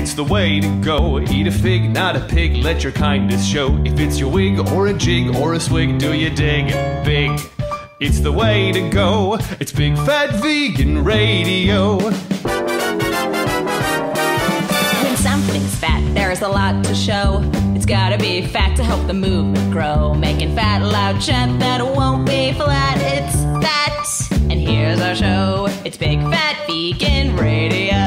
It's the way to go. Eat a fig, not a pig. Let your kindness show. If it's your wig or a jig or a swig, do you dig? Big. It's the way to go. It's Big Fat Vegan Radio. When something's fat, there's a lot to show. It's gotta be fat to help the movement grow. Making fat loud chat that won't be flat. It's fat. And here's our show. It's Big Fat Vegan Radio.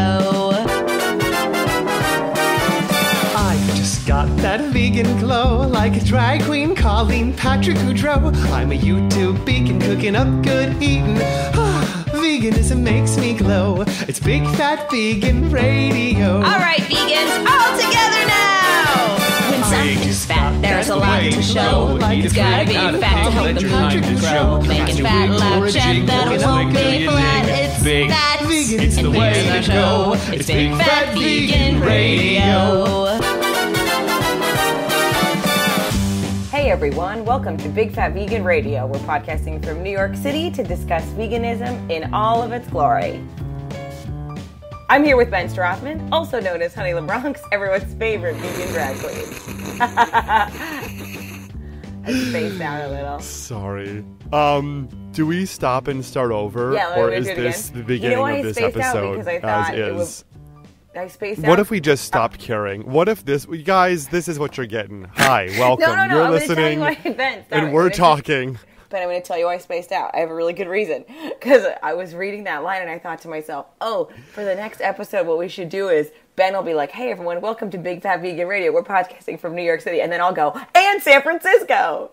I just got that vegan glow, like a drag queen Colleen Patrick-Goudreau. I'm a YouTube vegan cooking up good eating. Veganism makes me glow. It's Big Fat Vegan Radio. All right, vegans, all together now. When something's fat, there's a lot to show. It's gotta be fat to help the movement grow. Making fat loud chat that won't be flat. It's fat. It's the way to go. It's Big Fat Vegan Radio. Hey everyone, welcome to Big Fat Vegan Radio. We're podcasting from New York City to discuss veganism in all of its glory. I'm here with Ben Strothman, also known as Honey LeBronx, everyone's favorite vegan drag queen. I spaced out a little. Sorry. Do we stop and start over? Yeah, or is this the beginning of this episode because I thought as is? I spaced out. What if we just stopped caring? What if this, guys, this is what you're getting. Hi, welcome. No, You're I'm listening, gonna tell you why, and we're talking. But I'm going to tell you why I spaced out. I have a really good reason. Because I was reading that line and I thought to myself, oh, for the next episode, what we should do is Ben will be like, hey, everyone, welcome to Big Fat Vegan Radio. We're podcasting from New York City. And then I'll go, and San Francisco.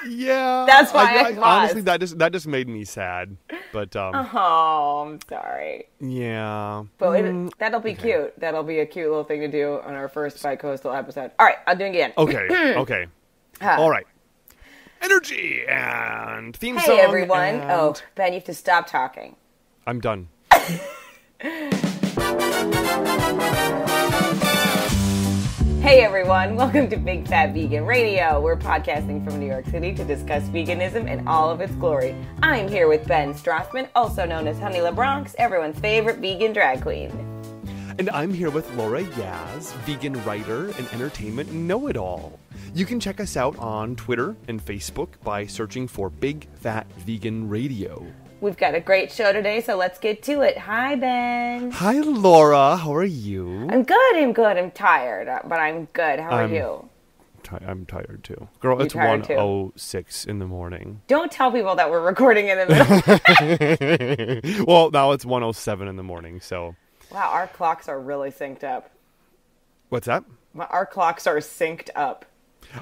Yeah. That's why I honestly, that just made me sad. But, oh, I'm sorry. Yeah. But that'll be cute. That'll be a cute little thing to do on our first bi-coastal episode. All right, I'll do it again. Okay, okay. All right. Energy and theme song. Hey, everyone. Oh, Ben, you have to stop talking. I'm done. Hey, everyone. Welcome to Big Fat Vegan Radio. We're podcasting from New York City to discuss veganism in all of its glory. I'm here with Ben Strothman, also known as Honey LeBronx, everyone's favorite vegan drag queen. And I'm here with Laura Yaz, vegan writer and entertainment know-it-all. You can check us out on Twitter and Facebook by searching for Big Fat Vegan Radio. We've got a great show today, so let's get to it. Hi, Ben. Hi, Laura. How are you? I'm good. I'm tired, but I'm good. How are you? I'm tired, too. Girl, You're it's tired, 1:06 in the morning. Don't tell people that we're recording in the middle. Well, now it's 1:07 in the morning, so... Wow, our clocks are really synced up. What's that? Our clocks are synced up.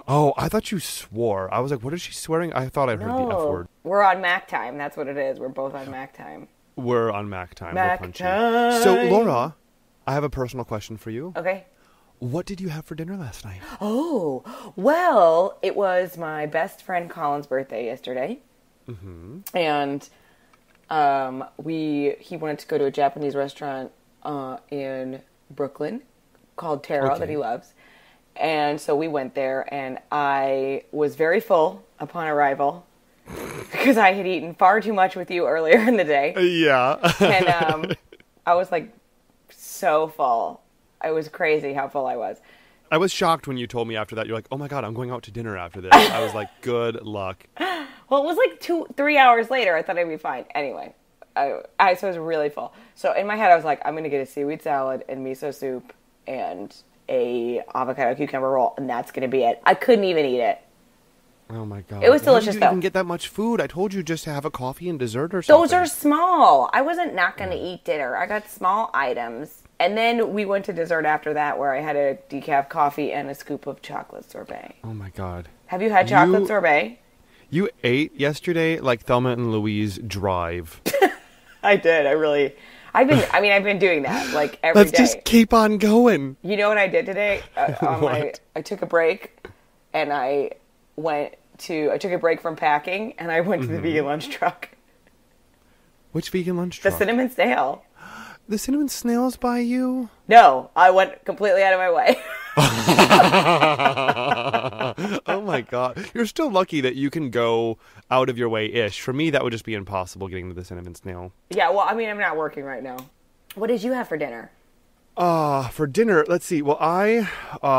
Oh, I thought you swore. I was like, what is she swearing? I thought I heard the F word. We're on Mac time. That's what it is. We're both on Mac time. We're on Mac time. Mac We're punchy. time. So, Laura, I have a personal question for you. Okay. What did you have for dinner last night? Oh, well, it was my best friend Colin's birthday yesterday. Mm-hmm. And he wanted to go to a Japanese restaurant in Brooklyn called Terri that he loves. And so we went there, and I was very full upon arrival because I had eaten far too much with you earlier in the day. Yeah. And I was like so full. It was crazy how full I was. I was shocked when you told me after that. You're like, oh my God, I'm going out to dinner after this. I was like, good luck. Well, it was like 2-3 hours later. I thought I'd be fine. Anyway, so I was really full. So in my head, I was like, I'm going to get a seaweed salad and miso soup and a avocado cucumber roll, and that's going to be it. I couldn't even eat it. Oh my God. It was delicious, though. though. You didn't get that much food. I told you just to have a coffee and dessert or something. Those are small. I wasn't not going to eat dinner. I got small items. And then we went to dessert after that, where I had a decaf coffee and a scoop of chocolate sorbet. Oh my God. Have you had chocolate sorbet? You ate yesterday like Thelma and Louise Drive. I did. I've been doing that like every day. Let's just keep on going. You know what I did today? I took a break, and I took a break from packing, and I went to the vegan lunch truck. Which vegan lunch truck? The Cinnamon Snail. The Cinnamon Snail's by you? No, I went completely out of my way. Oh my God. You're still lucky that you can go out of your way-ish. For me, that would just be impossible getting to the Cinnamon Snail. Yeah, well, I mean, I'm not working right now. What did you have for dinner? For dinner, let's see. Well, I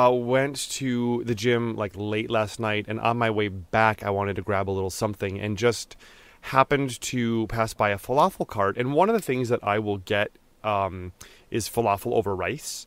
went to the gym like late last night, and on my way back, I wanted to grab a little something, and just happened to pass by a falafel cart. And one of the things that I will get is falafel over rice.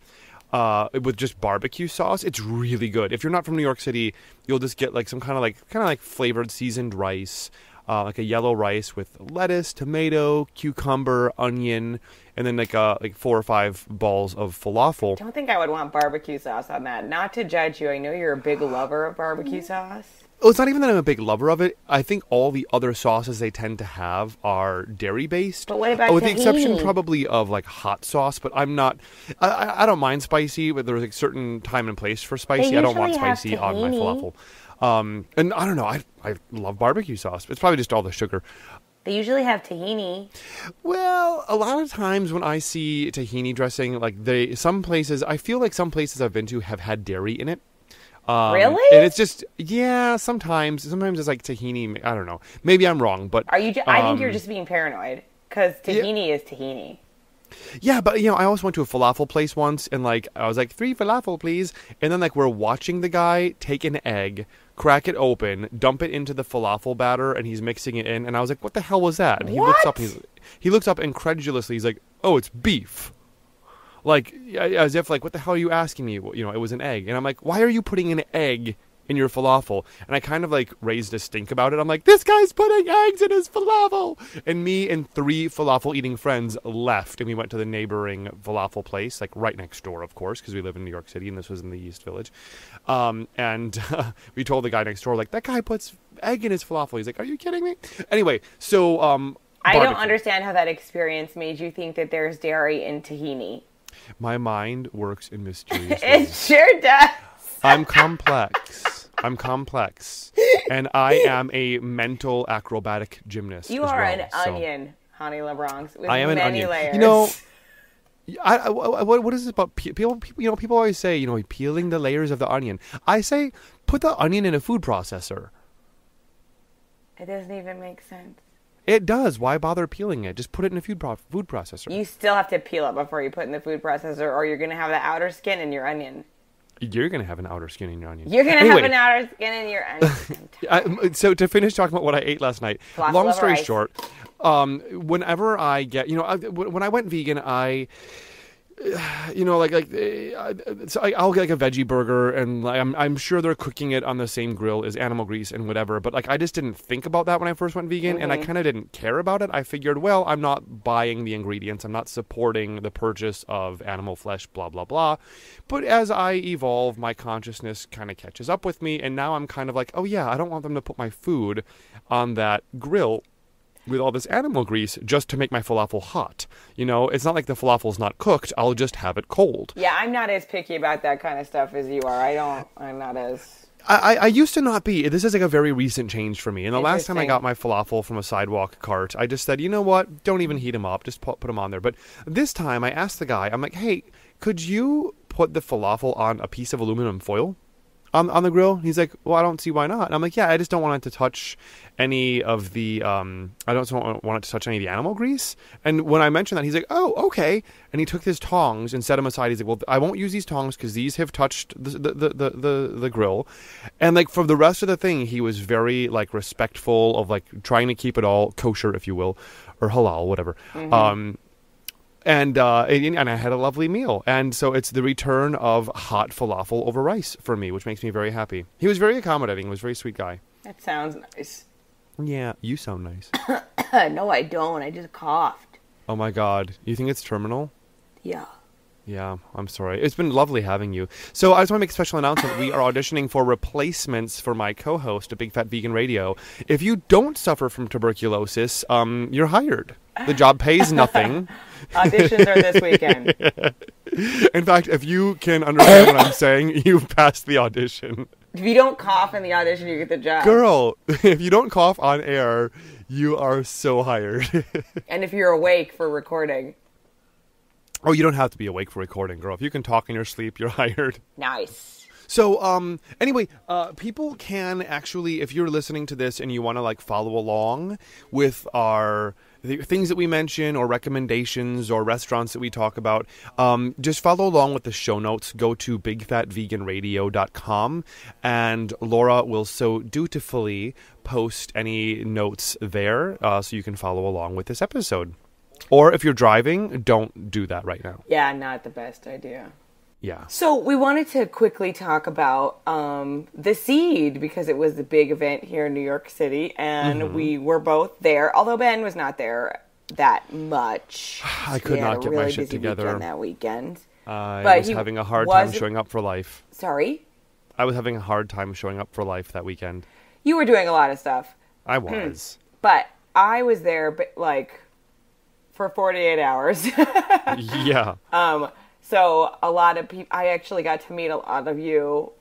With just barbecue sauce. It's really good. If you're not from New York City, you'll just get like some kind of like flavored seasoned rice, like a yellow rice with lettuce, tomato, cucumber, onion, and then like 4 or 5 balls of falafel. I don't think I would want barbecue sauce on that. Not to judge you. I know you're a big lover of barbecue sauce. Well, it's not even that I'm a big lover of it. I think all the other sauces they tend to have are dairy-based. But what about with tahini? the exception probably of like hot sauce, but I'm not... I don't mind spicy, but there's like certain time and place for spicy. I don't want spicy on my falafel. And I don't know, I love barbecue sauce. It's probably just all the sugar. They usually have tahini. Well, a lot of times when I see tahini dressing, like some places I've been to have had dairy in it. Really? And it's just, yeah, sometimes it's like tahini. I don't know. Maybe I'm wrong, but... I think you're just being paranoid, because tahini is tahini. Yeah, but, I also went to a falafel place once, and, like, I was like, 3 falafel, please. And then, like, we're watching the guy take an egg, crack it open, dump it into the falafel batter, and he's mixing it in. And I was like, what the hell was that? And he looks up incredulously. He's like, oh, it's beef. Like, as if, like, what the hell are you asking me? It was an egg. And I'm like, why are you putting an egg in your falafel? And I kind of, like, raised a stink about it. I'm like, this guy's putting eggs in his falafel! And me and 3 falafel-eating friends left, and we went to the neighboring falafel place, like, right next door, of course, because we live in New York City, and this was in the East Village. And we told the guy next door, like, that guy puts egg in his falafel. He's like, are you kidding me? Anyway, so, I don't understand how that experience made you think that there's dairy in tahini. My mind works in mysterious It ways. sure does. I'm complex. And I am a mental acrobatic gymnast. You are an onion, Honey LeBronx, with I am many an onion. layers. What is this about people? People always say, peeling the layers of the onion. I say, put the onion in a food processor. It doesn't even make sense. It does. Why bother peeling it? Just put it in a food processor. You still have to peel it before you put it in the food processor, or you're going to have the outer skin in your onion. You're going to have an outer skin in your onion. You're going to have an outer skin in your onion. So to finish talking about what I ate last night, long story short, whenever I get, when I went vegan, so I'll get like a veggie burger, and I'm sure they're cooking it on the same grill as animal grease and whatever, but like I just didn't think about that when I first went vegan, and I kind of didn't care about it. I figured, well, I'm not buying the ingredients, I'm not supporting the purchase of animal flesh, blah blah blah. But as I evolve, my consciousness kind of catches up with me, and now I'm kind of like, oh yeah, I don't want them to put my food on that grill with all this animal grease just to make my falafel hot. It's not like the falafel's not cooked. I'll just have it cold. Yeah, I'm not as picky about that kind of stuff as you are. I'm not as... I used to not be. This is like a very recent change for me. And the last time I got my falafel from a sidewalk cart, I just said, you know what? Don't even heat them up. Just put them on there. But this time I asked the guy, I'm like, hey, could you put the falafel on a piece of aluminum foil on the grill? He's like, well, I don't see why not. And I'm like, yeah, I just don't want it to touch any of the I don't want it to touch any of the animal grease. And when I mentioned that, he's like, oh, okay. And he took his tongs and set them aside. He's like, well, I won't use these tongs because these have touched the grill. And like for the rest of the thing, he was very like respectful of like trying to keep it all kosher, if you will, or halal, whatever. And I had a lovely meal. And so it's the return of hot falafel over rice for me, which makes me very happy. He was very accommodating. He was a very sweet guy. That sounds nice. Yeah, you sound nice. No, I don't. I just coughed. Oh my God. You think it's terminal? Yeah. Yeah, I'm sorry. It's been lovely having you. So I just want to make a special announcement. We are auditioning for replacements for my co-host at Big Fat Vegan Radio. If you don't suffer from tuberculosis, you're hired. The job pays nothing. Auditions are this weekend. In fact, if you can understand what I'm saying, you've passed the audition. If you don't cough in the audition, you get the job. Girl, if you don't cough on air, you are so hired. And if you're awake for recording. Oh, you don't have to be awake for recording, girl. If you can talk in your sleep, you're hired. Nice. So, anyway, people can actually, if you're listening to this and you want to, like, follow along with our the things that we mention or recommendations or restaurants that we talk about, just follow along with the show notes. Go to bigfatveganradio.com, and Laura will so dutifully post any notes there so you can follow along with this episode. Or if you're driving, don't do that right now. Yeah, not the best idea. Yeah. So we wanted to quickly talk about the Seed, because it was the big event here in New York City, and we were both there, although Ben was not there that much. I could not get my shit together that weekend. I was having a hard time showing up for life. Sorry? I was having a hard time showing up for life that weekend. You were doing a lot of stuff. I was. But I was there, for 48 hours. Yeah. So a lot of people, I actually got to meet a lot of you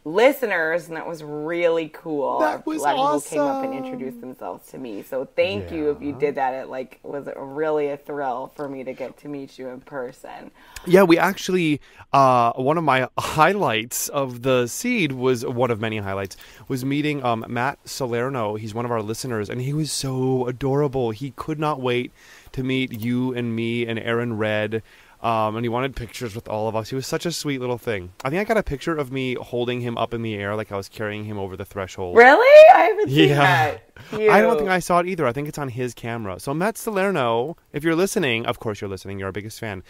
listeners, and that was really cool. That was a lot of people awesome. came up and introduced themselves to me. So thank you if you did that. It was really a thrill for me to get to meet you in person. Yeah, we actually, one of my highlights of the Seed was one of many highlights, was meeting Matt Salerno. He's one of our listeners, and he was so adorable. He could not wait to meet you and me and Erin Red. And he wanted pictures with all of us. He was such a sweet little thing. I think I got a picture of me holding him up in the air like I was carrying him over the threshold. Really? I haven't seen that. Cute. I don't think I saw it either. I think it's on his camera. So Matt Salerno, if you're listening, of course you're listening. You're our biggest fan.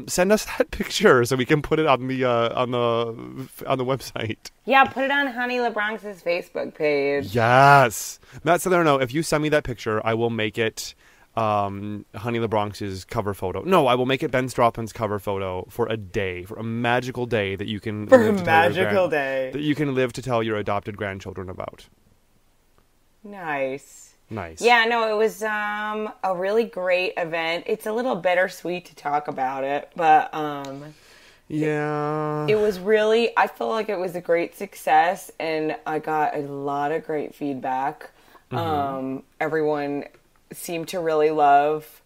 Send us that picture so we can put it on the website. Yeah, put it on Honey LeBronx's Facebook page. Yes, Matt Salerno. If you send me that picture, I will make it Honey LeBronx's cover photo. No, I will make it Ben Stropin's cover photo for a magical day that you can that you can live to tell your adopted grandchildren about. Nice. Yeah, no, it was a really great event. It's a little bittersweet to talk about it, but yeah, it was really, I feel like it was a great success, and I got a lot of great feedback. Everyone seemed to really love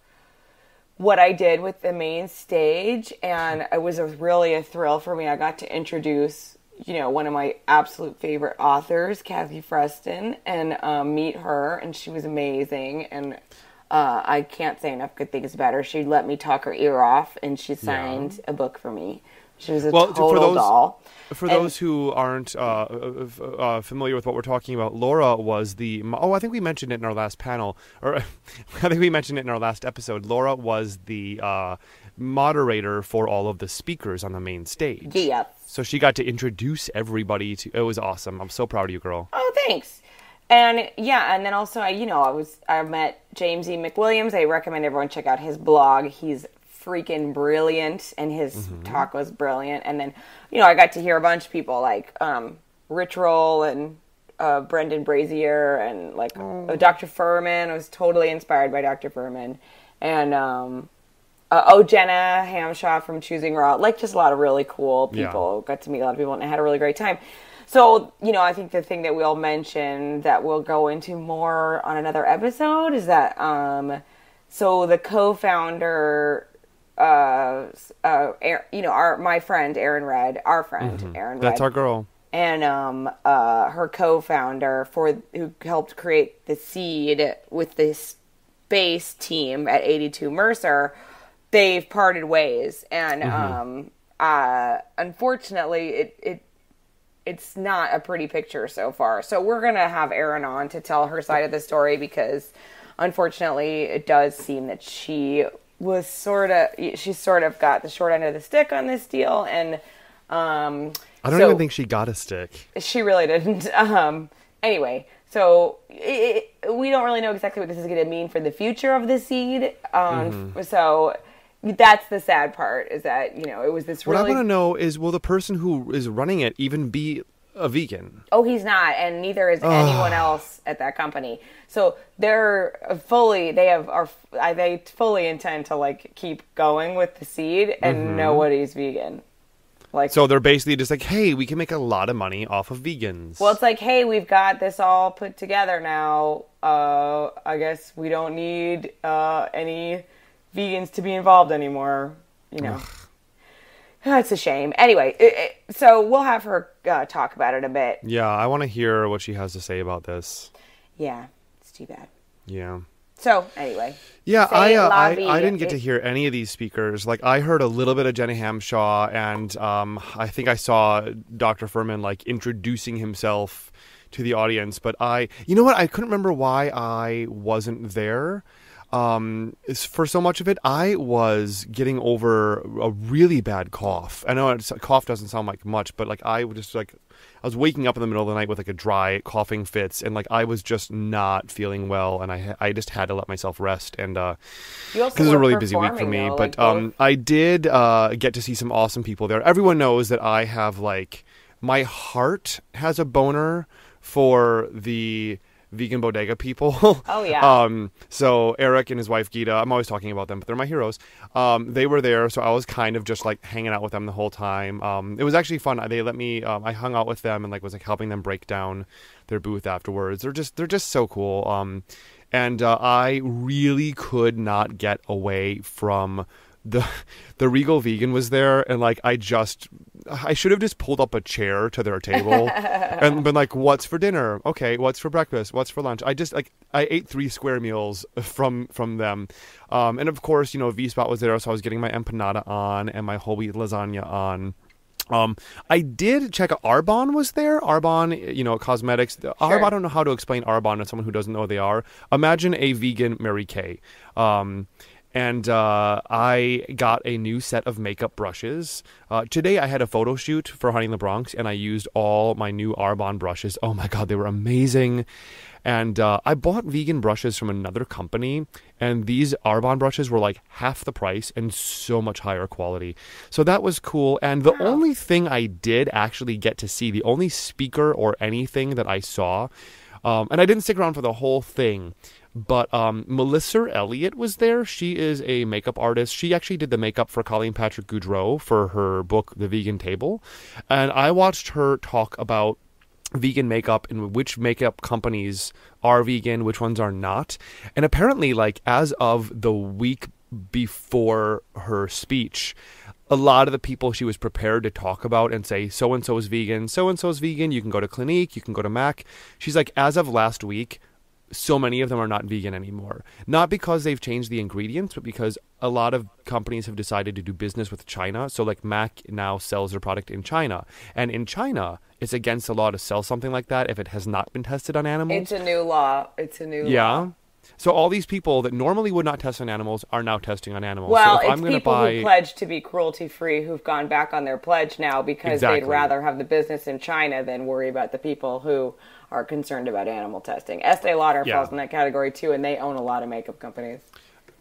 what I did with the main stage, and it was really a thrill for me. I got to introduce, one of my absolute favorite authors, Kathy Freston, and meet her, and she was amazing, and I can't say enough good things about her. She let me talk her ear off, and she signed a book for me. She was a total doll. For those who aren't familiar with what we're talking about, Laura was I think we mentioned it in our last panel, or I think we mentioned it in our last episode. Laura was the moderator for all of the speakers on the main stage. Yeah. So she got to introduce everybody to. It was awesome. I'm so proud of you, girl. Oh, thanks. And yeah, and then also I met James E. McWilliams. I recommend everyone check out his blog. He's freaking brilliant, and his talk was brilliant. And then I got to hear a bunch of people like Rich Roll and Brendan Brazier and Dr. Furman. I was totally inspired by Dr. Furman, and Jenna Hamshaw from Choosing Raw. Just a lot of really cool people. Got to meet a lot of people, and I had a really great time. So, I think the thing that we'll mention that we'll go into more on another episode is that so the co-founder, my friend Erin Red, our friend Erin Red. That's our girl. And her co-founder who helped create the Seed with this base team at 82 Mercer, they've parted ways, and unfortunately, it's not a pretty picture so far. So we're gonna have Erin on to tell her side of the story, because unfortunately, it does seem that she sort of got the short end of the stick on this deal, and I don't even think she got a stick. She really didn't. Anyway, so we don't really know exactly what this is going to mean for the future of the Seed. So that's the sad part, is that it was this really. What I want to know is, will the person who is running it even be a vegan? Oh, he's not, and neither is anyone else at that company. So they fully intend to keep going with the Seed, and nobody's vegan. So they're basically just hey, we can make a lot of money off of vegans. Well, it's hey, we've got this all put together now. I guess we don't need any vegans to be involved anymore. That's a shame. Anyway, so we'll have her talk about it a bit. Yeah, I want to hear what she has to say about this. Yeah, it's too bad. Yeah. So anyway. Yeah, Say I la I didn't get vie. to hear any of these speakers. Like, I heard a little bit of Jenny Hamshaw, and I think I saw Dr. Furman, like, introducing himself to the audience. But you know what? I couldn't remember why I wasn't there. For so much of it, I was getting over a really bad cough. I know cough doesn't sound like much, but like I was waking up in the middle of the night with like a dry coughing fits, and like I was just not feeling well, and I just had to let myself rest, and You also because it was a were really busy week for performing, me. though, But like both. I did get to see some awesome people there. Everyone knows that I have like my heart has a boner for the vegan bodega people. Oh, yeah. So Eric and his wife Gita, I'm always talking about them, but they're my heroes. They were there, so I was kind of just like hanging out with them the whole time. It was actually fun. They let me. I hung out with them and like was like helping them break down their booth afterwards. They're just so cool. And I really could not get away from the Regal Vegan was there, and like I should have just pulled up a chair to their table and been like, what's for dinner? Okay, what's for breakfast? What's for lunch? I ate 3 square meals from them. And of course, you know, V-Spot was there, so I was getting my empanada on and my whole wheat lasagna on. I did check out Arbonne was there. Arbonne, you know, cosmetics. Arbonne, I don't know how to explain Arbonne to someone who doesn't know who they are. Imagine a vegan Mary Kay. And I got a new set of makeup brushes. Today I had a photo shoot for Honey in the Bronx, and I used all my new Arbonne brushes. Oh my God, they were amazing. And I bought vegan brushes from another company, and these Arbonne brushes were like half the price and so much higher quality. So that was cool. And the only thing I did actually get to see, the only speaker or anything that I saw, and I didn't stick around for the whole thing, but Melisser Elliot was there. She is a makeup artist. She actually did the makeup for Colleen Patrick-Goudreau for her book, The Vegan Table. And I watched her talk about vegan makeup and which makeup companies are vegan, which ones are not. And apparently, like, as of the week before her speech, a lot of the people she was prepared to talk about and say, so-and-so is vegan, so-and-so is vegan, you can go to Clinique, you can go to MAC. She's like, as of last week, so many of them are not vegan anymore. Not because they've changed the ingredients, but because a lot of companies have decided to do business with China. So like MAC now sells their product in China. And in China, it's against the law to sell something like that if it has not been tested on animals. It's a new law. It's a new law. Yeah. So all these people that normally would not test on animals are now testing on animals. Well, so if it's I'm gonna people buy... who pledged to be cruelty-free who've gone back on their pledge now because Exactly. they'd rather have the business in China than worry about the people who are concerned about animal testing. Estee Lauder falls in that category too, and they own a lot of makeup companies.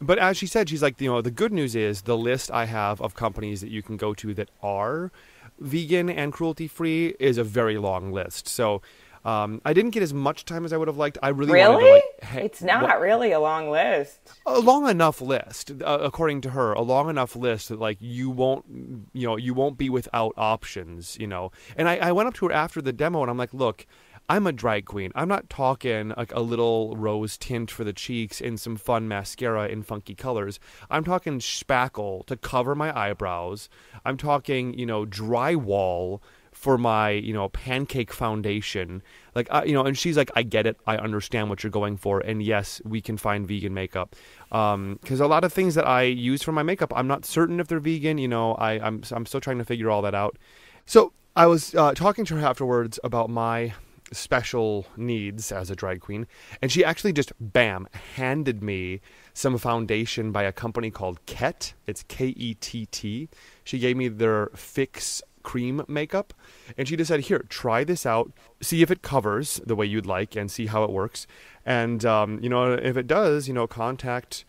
But as she said, she's like, you know, the good news is the list I have of companies that you can go to that are vegan and cruelty-free is a very long list. So I didn't get as much time as I would have liked. I really wanted to, like, It's not really a long list. a long enough list, according to her, a long enough list that like you won't be without options, you know. And I went up to her after the demo and I'm like, look, I'm a drag queen. I'm not talking like a little rose tint for the cheeks and some fun mascara in funky colors. I'm talking spackle to cover my eyebrows. I'm talking, you know, drywall for my, you know, pancake foundation. Like, you know, and she's like, I get it. I understand what you're going for. And yes, we can find vegan makeup. Because a lot of things that I use for my makeup, I'm not certain if they're vegan. You know, I'm still trying to figure all that out. So I was talking to her afterwards about my special needs as a drag queen, and she actually just handed me some foundation by a company called Kett. It's Kett. She gave me their Fix cream makeup, and she just said, here, try this out, see if it covers the way you'd like and see how it works, and you know, if it does, you know, contact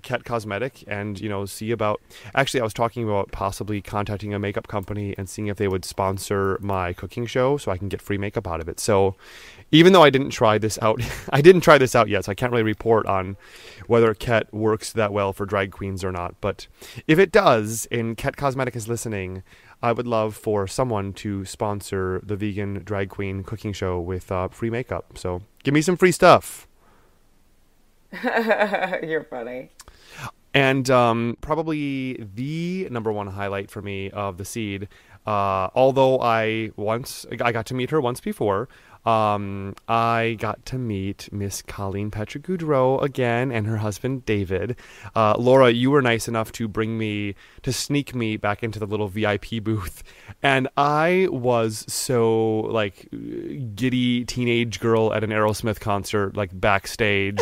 Kett Cosmetics and, you know, see about... Actually, I was talking about possibly contacting a makeup company and seeing if they would sponsor my cooking show so I can get free makeup out of it. So even though I didn't try this out, yet, so I can't really report on whether Kett works that well for drag queens or not. But if it does, and Kett Cosmetics is listening, I would love for someone to sponsor the vegan drag queen cooking show with free makeup. So give me some free stuff. You're funny. And probably the number one highlight for me of the seed, although I got to meet her once before, I got to meet Miss Colleen Patrick-Goudreau again and her husband, David. Laura, you were nice enough to sneak me back into the little VIP booth. And I was so, like, giddy teenage girl at an Aerosmith concert, like, backstage.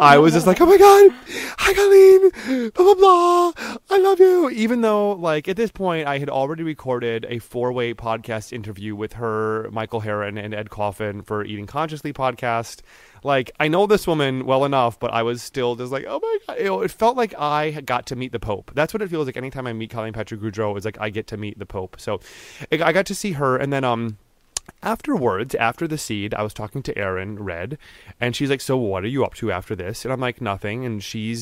I was just like, oh my God, hi Colleen, blah, blah, blah, I love you. Even though, like, at this point, I had already recorded a 4-way podcast interview with her, Michael Herron, and Ed Coffin for Eating Consciously podcast. Like, I know this woman well enough, but I was still just like, oh my God. You know, it felt like I got to meet the Pope. That's what it feels like anytime I meet Colleen Patrick-Goudreau, is like I get to meet the Pope. So I got to see her, and then, afterwards, after the seed, I was talking to Erin Red, and she's like, so what are you up to after this? And I'm like, nothing. And she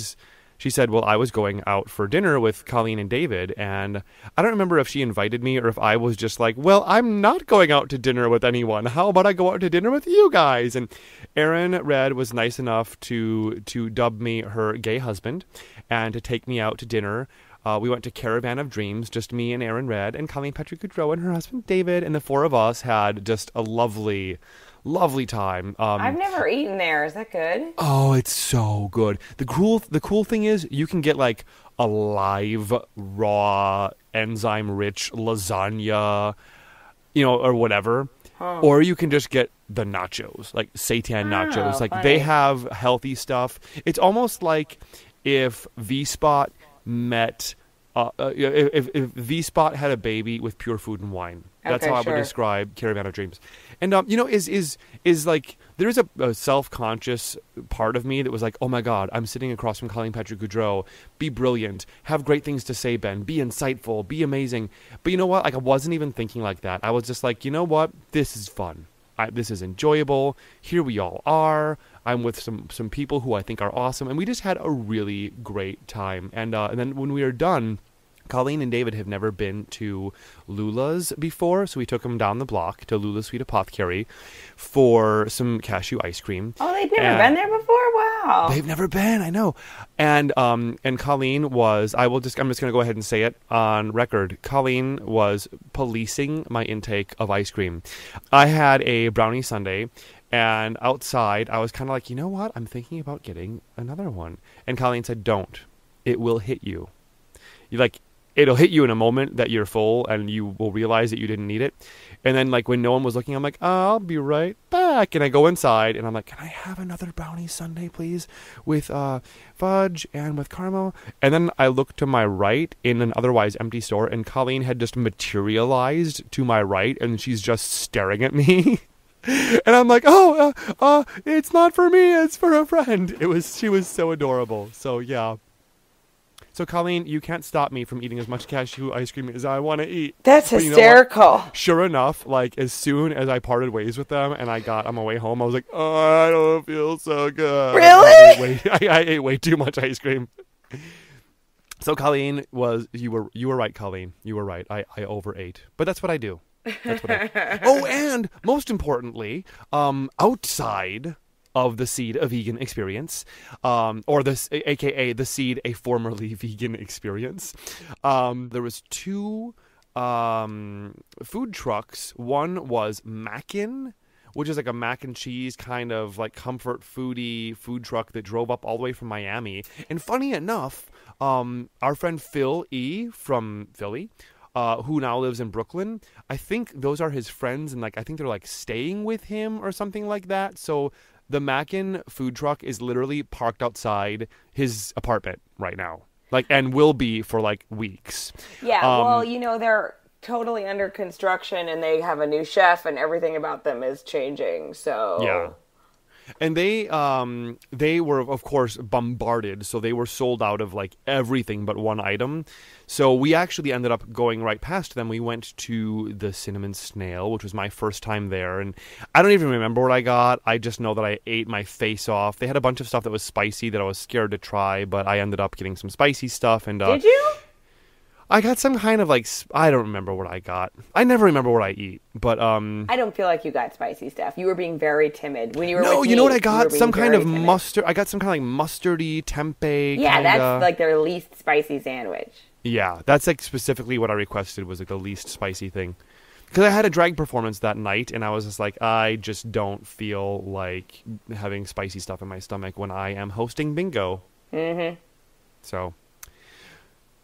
said, well, I was going out for dinner with Colleen and David, and I don't remember if she invited me or if I was just like, well, I'm not going out to dinner with anyone. How about I go out to dinner with you guys? And Erin Red was nice enough to dub me her gay husband and to take me out to dinner. We went to Caravan of Dreams, just me and Erin Red and Colleen Patrick-Goudreau and her husband David, and the 4 of us had just a lovely, lovely time. I've never eaten there. Is that good? Oh, it's so good. The cool thing is you can get like a live, raw, enzyme-rich lasagna, or whatever. Huh. Or you can just get the nachos, like seitan nachos. Like, they have healthy stuff. It's almost like if V-Spot met if V-Spot had a baby with pure food and wine. That's how I would describe Caravan of Dreams. And is like, there is a self-conscious part of me that was like, oh my God, I'm sitting across from Colleen Patrick-Goudreau. Be brilliant, have great things to say, Ben, be insightful, be amazing. But you know what, like, I wasn't even thinking like that. I was just like, you know what, this is fun. This is enjoyable. Here we all are. I'm with some people who I think are awesome, and we just had a really great time. And then when we were done, Colleen and David have never been to Lula's before, so we took them down the block to Lula's Sweet Apothecary for some cashew ice cream. Oh, they've never been there before? Wow. They've never been, I know. And Colleen was, I'm just going to go ahead and say it on record. Colleen was policing my intake of ice cream. I had a brownie sundae, and outside I was kind of like, you know what? I'm thinking about getting another one. And Colleen said, don't. It will hit you. It'll hit you in a moment that you're full and you will realize that you didn't need it. And then, like, when no one was looking, I'm like, I'll be right back. And I go inside and I'm like, can I have another brownie sundae, please? With fudge and with caramel. And then I look to my right in an otherwise empty store, and Colleen had just materialized to my right, and she's just staring at me. And I'm like, it's not for me, it's for a friend. She was so adorable. So, yeah. So, Colleen, you can't stop me from eating as much cashew ice cream as I want to eat. That's hysterical. Sure enough, like, as soon as I parted ways with them and I got on my way home, I was like, I don't feel so good. Really? I ate way too much ice cream. So, Colleen, you were right, Colleen. You were right. I overate. But that's what I do. And most importantly, outside of the Seed, a vegan experience, or this, aka the Seed, a formerly vegan experience. There was 2 food trucks. One was Mackin', which is like a mac and cheese kind of like comfort foodie food truck that drove up all the way from Miami. And funny enough, our friend Phil E. from Philly, who now lives in Brooklyn, I think those are his friends, and like I think they're like staying with him or something like that. So the Mackin' food truck is literally parked outside his apartment right now, like, and will be for like weeks. Yeah, well, they're totally under construction, and they have a new chef, and everything about them is changing. So yeah. And they were, of course, bombarded, so they were sold out of, like, everything but one item. So we actually ended up going right past them. We went to the Cinnamon Snail, which was my first time there, and I don't even remember what I got. I just know that I ate my face off. They had a bunch of stuff that was spicy that I was scared to try, but I ended up getting some spicy stuff. And Did you? I got some kind of, like, I don't remember what I got. I never remember what I eat, but I don't feel like you got spicy stuff. You were being very timid when you were. No, with you know me, what I got? Some kind of timid. mustard. I got some kind of like mustardy tempeh. Yeah, kinda. that's like their least spicy sandwich. Yeah, that's like specifically what I requested, was like the least spicy thing. Because I had a drag performance that night, and I was just like, I just don't feel like having spicy stuff in my stomach when I am hosting bingo. Mm-hmm. So,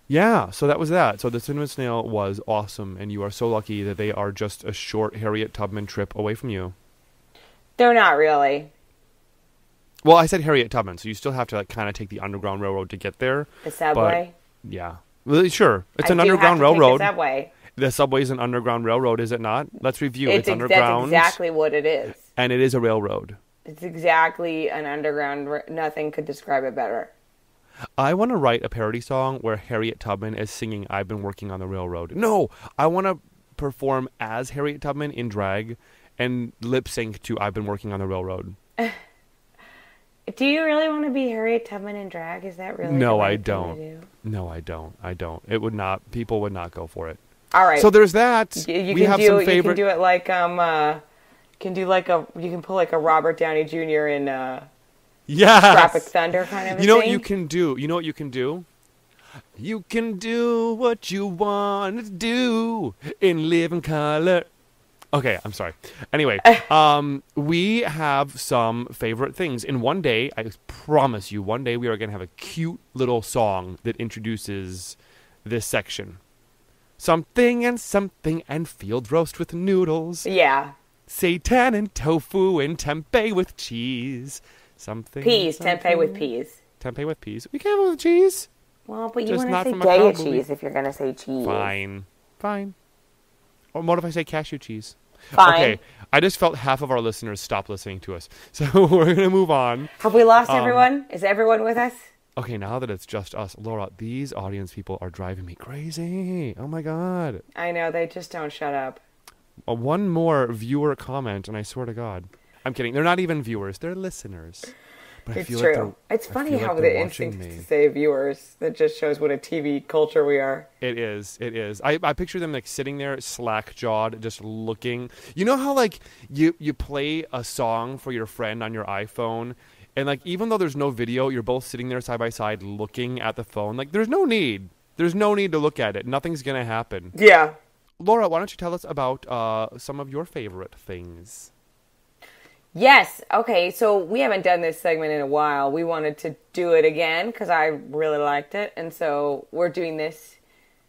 yeah, so that was that. So the Cinnamon Snail was awesome, and you are so lucky that they are just a short Harriet Tubman trip away from you. They're not really. Well, I said Harriet Tubman, so you still have to like kind of take the Underground Railroad to get there. The subway? But, yeah. Well, sure. It's an Underground Railroad. The subway. The subway is an Underground Railroad, is it not? Let's review. It's underground. That's exactly what it is. And it is a railroad. It's exactly an underground. Nothing could describe it better. I want to write a parody song where Harriet Tubman is singing "I've Been Working on the Railroad." No, I want to perform as Harriet Tubman in drag and lip sync to "I've Been Working on the Railroad." Do you really want to be Harriet Tubman in drag? Is that really? No, I don't. No, I don't. I don't. It would not. People would not go for it. All right. So there's that. We have some favorite. You can do it like you can pull like a Robert Downey Jr. in Tropic Thunder kind of a thing. You know what you can do? You know what you can do? You can do what you want to do in living color. Okay, I'm sorry. Anyway, we have some favorite things. And one day, I promise you, one day we are going to have a cute little song that introduces this section. Something and field roast with noodles. Yeah. Seitan and tofu and tempeh with cheese. Peas, tempeh with peas. Tempeh with peas. We can have it with cheese. Well, but you Just want to say not from a Gaia cow cheese if you're going to say cheese. Fine. Or what if I say cashew cheese? Fine. Okay, I just felt half of our listeners stopped listening to us. So we're going to move on. Have we lost everyone? Is everyone with us? Okay, now that it's just us, Laura, these audience people are driving me crazy. Oh my God. I know, they just don't shut up. One more viewer comment, and I swear to God. I'm kidding. They're not even viewers. They're listeners. But It's true. It's funny how the instinct to say viewers, that just shows what a TV culture we are. It is. It is. I picture them like sitting there slack-jawed, just looking. You know how like you play a song for your friend on your iPhone, and like even though there's no video, you're both sitting there side by side looking at the phone. Like there's no need. There's no need to look at it. Nothing's going to happen. Yeah. Laura, why don't you tell us about some of your favorite things? Yes. Okay. So we haven't done this segment in a while. We wanted to do it again because I really liked it, and so we're doing this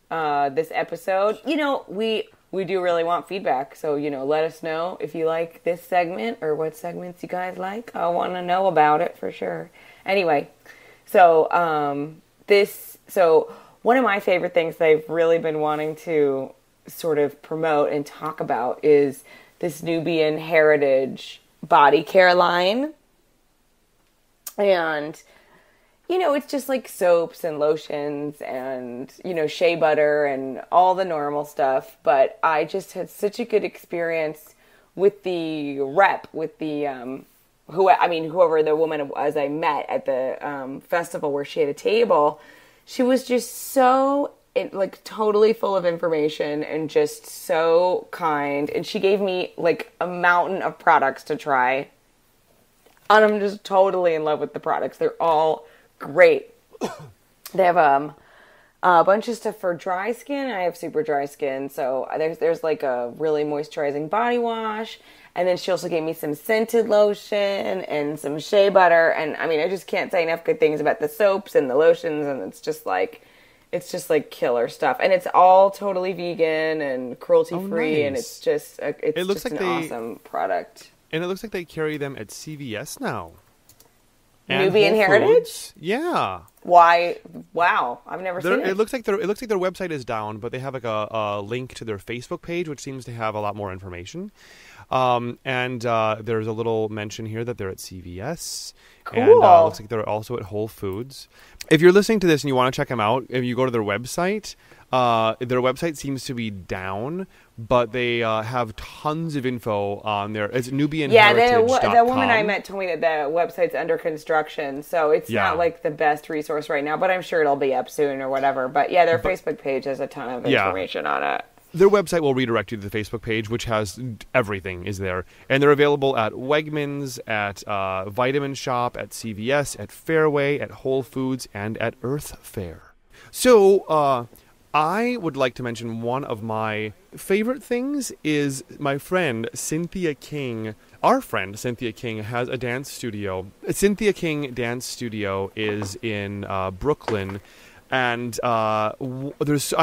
this episode. You know, we do really want feedback. So let us know if you like this segment or what segments you guys like. I want to know about it for sure. Anyway, so one of my favorite things that I've really been wanting to sort of promote and talk about is this Nubian heritage body care line. And it's just like soaps and lotions and shea butter and all the normal stuff, but I just had such a good experience with the rep, with the whoever the woman was I met at the festival where she had a table. She was just so totally full of information and just so kind. And she gave me like a mountain of products to try. And I'm just totally in love with the products. They're all great. They have a bunch of stuff for dry skin. I have super dry skin. So there's like a really moisturizing body wash. And then she also gave me some scented lotion and some shea butter. And I mean, I just can't say enough good things about the soaps and the lotions. And it's just like killer stuff, and it's all totally vegan and cruelty-free, and it's just an awesome product. And it looks like they carry them at CVS now. Nubian Heritage? Yeah. Why? Wow, I've never seen it. It looks like their website is down, but they have like a link to their Facebook page, which seems to have a lot more information. And there's a little mention here that they're at CVS. Cool. And looks like they're also at Whole Foods. If you're listening to this and you want to check them out, if you go to their website seems to be down, but they have tons of info on there. It's NubianHeritage.com. The woman I met told me that the website's under construction, so it's not like the best resource right now, but I'm sure it'll be up soon or whatever. But yeah, their Facebook page has a ton of information on it. Their website will redirect you to the Facebook page, which has everything is there. And they're available at Wegmans, at Vitamin Shop, at CVS, at Fairway, at Whole Foods, and at Earth Fare. So, I would like to mention one of my favorite things is my friend Cynthia King. Our friend Cynthia King has a dance studio. Cynthia King Dance Studio is in Brooklyn, and I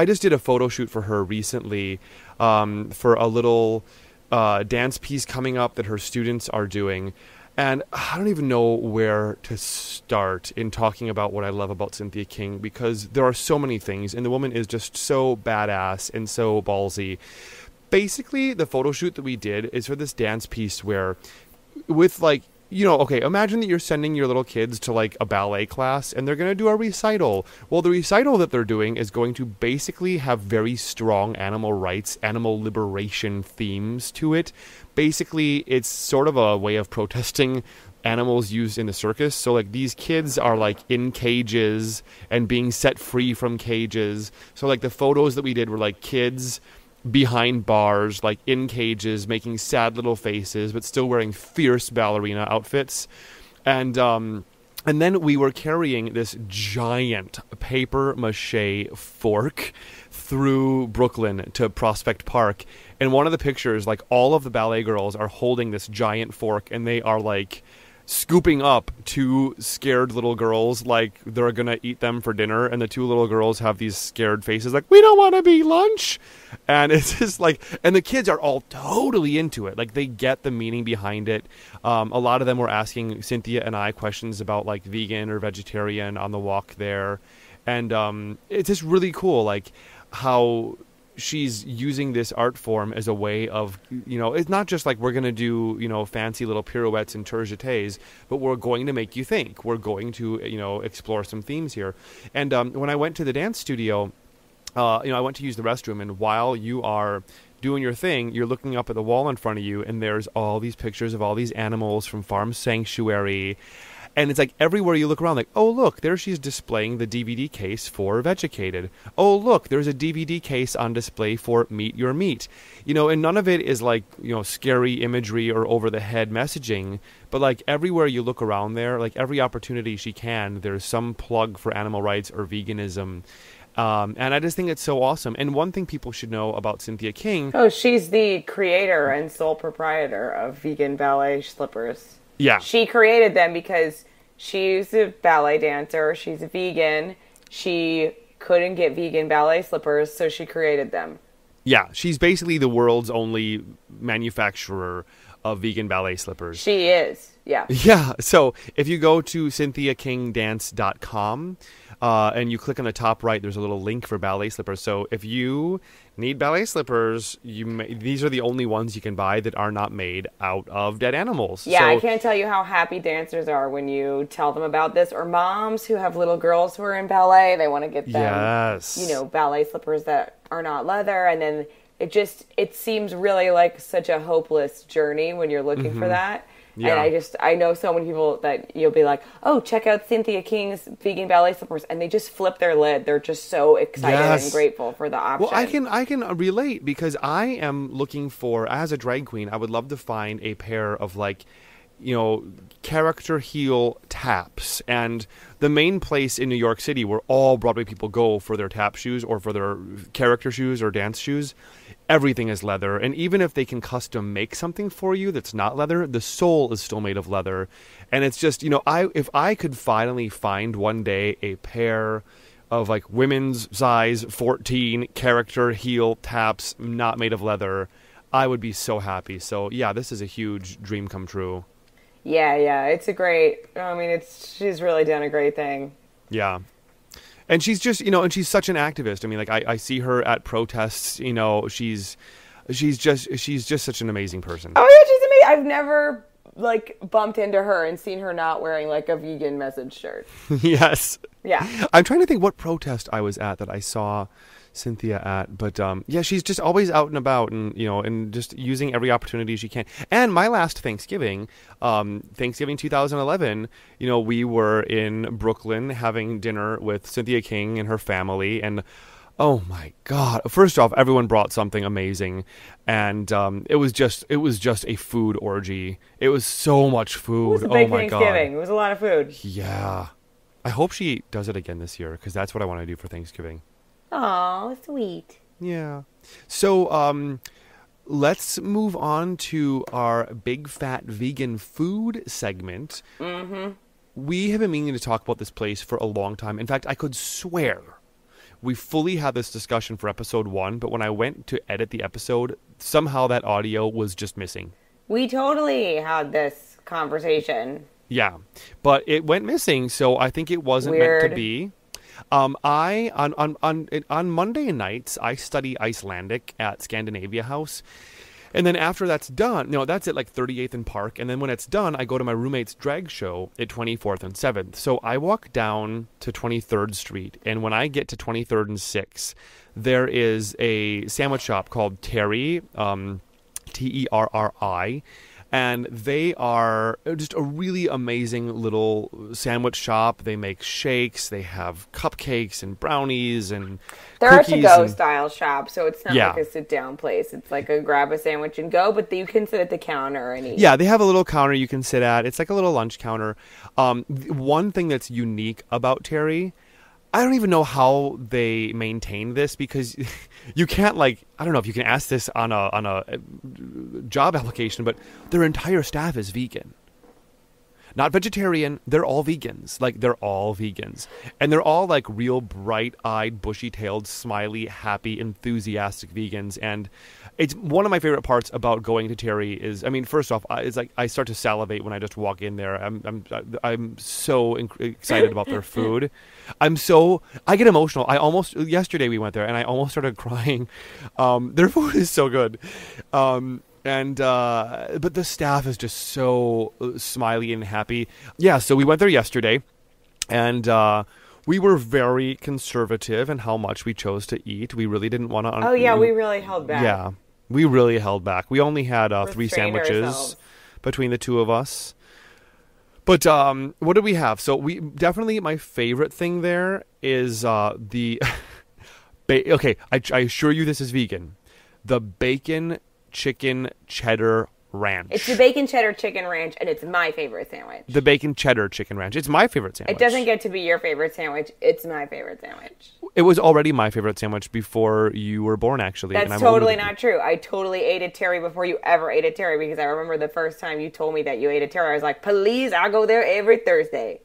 just did a photo shoot for her recently for a little dance piece coming up that her students are doing. And I don't even know where to start in talking about what I love about Cynthia King, because there are so many things, and the woman is just so badass and so ballsy. Basically, the photo shoot that we did is for this dance piece where, with like, you know, okay, imagine that you're sending your little kids to like a ballet class and they're going to do a recital. Well, the recital that they're doing is going to basically have very strong animal rights, animal liberation themes to it. Basically, it's sort of a way of protesting animals used in the circus. So like these kids are like in cages and being set free from cages. So like the photos that we did were like kids behind bars, like in cages, making sad little faces, but still wearing fierce ballerina outfits. And then we were carrying this giant paper mache fork through Brooklyn to Prospect Park. And one of the pictures, like all of the ballet girls are holding this giant fork, and they are like scooping up two scared little girls like they're gonna eat them for dinner, and the two little girls have these scared faces like, we don't want to be lunch. And it's just like, and the kids are all totally into it, like they get the meaning behind it. A lot of them were asking Cynthia and I questions about like vegan or vegetarian on the walk there, and it's just really cool like how she's using this art form as a way of, you know, it's not just like we're going to do, you know, fancy little pirouettes and tour jetés, but we're going to make you think. We're going to, you know, explore some themes here. And when I went to the dance studio, you know, I went to use the restroom, and while you are doing your thing, you're looking up at the wall in front of you, and there's all these pictures of all these animals from Farm Sanctuary. And it's like everywhere you look around, like, oh, look, there she's displaying the DVD case for Vegucated. Oh, look, there's a DVD case on display for Meet Your Meat. You know, and none of it is like, you know, scary imagery or over-the-head messaging. But like everywhere you look around there, like every opportunity she can, there's some plug for animal rights or veganism. And I just think it's so awesome. And one thing people should know about Cynthia King... Oh, she's the creator and sole proprietor of vegan ballet slippers. Yeah. She created them because she's a ballet dancer. She's a vegan. She couldn't get vegan ballet slippers, so she created them. Yeah, she's basically the world's only manufacturer of vegan ballet slippers. She is, yeah. Yeah, so if you go to cynthiakingdance.com and you click on the top right, there's a little link for ballet slippers. So if you need ballet slippers, these are the only ones you can buy that are not made out of dead animals. Yeah, so, I can't tell you how happy dancers are when you tell them about this, or moms who have little girls who are in ballet. They want to get them, yes, you know, ballet slippers that are not leather, and then it seems really like such a hopeless journey when you're looking for that. Yeah. And I know so many people that you'll be like, oh, check out Cynthia King's vegan ballet slippers, and they just flip their lid. They're just so excited and grateful for the option. Well, I can relate, because I am looking for, as a drag queen, I would love to find a pair of like, you know, character heel taps. And the main place in New York City where all Broadway people go for their tap shoes or for their character shoes or dance shoes, everything is leather. And even if they can custom make something for you that's not leather, the sole is still made of leather. And it's just, you know, if I could finally find one day a pair of like women's size 14 character heel taps not made of leather, I would be so happy. So yeah, this is a huge dream come true. Yeah, it's a great, I mean, she's really done a great thing. Yeah. And she's just, you know, and she's such an activist. I mean, like I see her at protests, you know, she's just such an amazing person. Oh yeah, she's amazing. I've never like bumped into her and seen her not wearing like a vegan message shirt. Yes. Yeah. I'm trying to think what protest I was at that I saw Cynthia at, but yeah, she's just always out and about, and you know, and just using every opportunity she can. And my last Thanksgiving 2011, you know, we were in Brooklyn having dinner with Cynthia King and her family, and oh my God! First off, everyone brought something amazing, and it was just a food orgy. It was so much food. It was a big my God! Thanksgiving. It was a lot of food. Yeah, I hope she does it again this year, because that's what I want to do for Thanksgiving. Oh, sweet. Yeah. So, let's move on to our big fat vegan food segment. Mm-hmm. We have been meaning to talk about this place for a long time. In fact, I could swear we fully had this discussion for episode 1, but when I went to edit the episode, somehow that audio was just missing. We totally had this conversation. Yeah, but it went missing, so I think it wasn't Weird. meant to be. On Monday nights, I study Icelandic at Scandinavia House. And then after that's done, that's at like 38th and Park. And then when it's done, I go to my roommate's drag show at 24th and 7th. So I walk down to 23rd Street. And when I get to 23rd and 6th, there is a sandwich shop called Terri, Terri. And they are just a really amazing little sandwich shop. They make shakes. They have cupcakes and brownies and They're a cookies to-go style shop, so it's not Yeah. like a sit-down place. It's like a grab a sandwich and go, but you can sit at the counter and eat. Yeah, they have a little counter you can sit at. It's like a little lunch counter. One thing that's unique about Terri, I don't even know how they maintain this because you can't I don't know if you can ask this on a job application, but their entire staff is vegan. Not vegetarian, they're all vegans. They're all vegans. And they're all real bright-eyed, bushy-tailed, smiley, happy, enthusiastic vegans. And it's one of my favorite parts about going to Terri is, first off, it's I start to salivate when I just walk in there. I'm so excited about their food. I get emotional. Yesterday we went there and I almost started crying. Their food is so good. But the staff is just so smiley and happy. Yeah, so we went there yesterday, and we were very conservative in how much we chose to eat. We really didn't want to... we really held back. Yeah, we really held back. We only had 3 sandwiches ourselves. between the two of us. But what did we have? So definitely my favorite thing there is the... okay, I assure you this is vegan. The bacon... chicken cheddar ranch. It's the bacon cheddar chicken ranch, and it's my favorite sandwich. The bacon cheddar chicken ranch. It's my favorite sandwich. It doesn't get to be your favorite sandwich. It's my favorite sandwich. It was already my favorite sandwich before you were born, actually. That's totally not true. I totally ate a Terri before you ever ate a Terri because I remember the first time you told me that you ate a Terri, I was like, please, I'll go there every Thursday.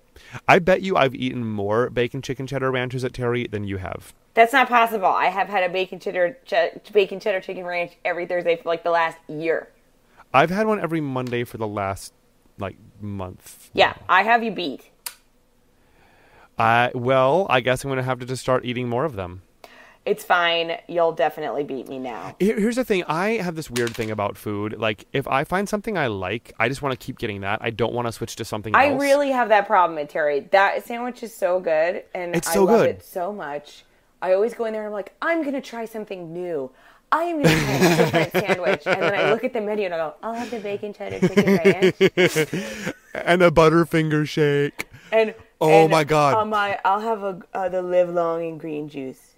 I bet you I've eaten more bacon chicken cheddar ranches at Terri than you have. That's not possible. I have had a bacon cheddar chicken ranch every Thursday for the last year. I've had one every Monday for the last month. Yeah, I have you beat. I guess I'm going to have to just start eating more of them. It's fine. You'll definitely beat me now. Here's the thing. I have this weird thing about food. If I find something I like, I just want to keep getting that. I don't want to switch to something else. I really have that problem at Terri. That sandwich is so good, and It's I so love good. it so much. I always go in there and I'm like, I'm going to try something new. I am going to try a different sandwich. And then I look at the menu and I go, I'll have the bacon cheddar chicken ranch. And a Butterfinger shake. My God. I'll have the live long and green juice.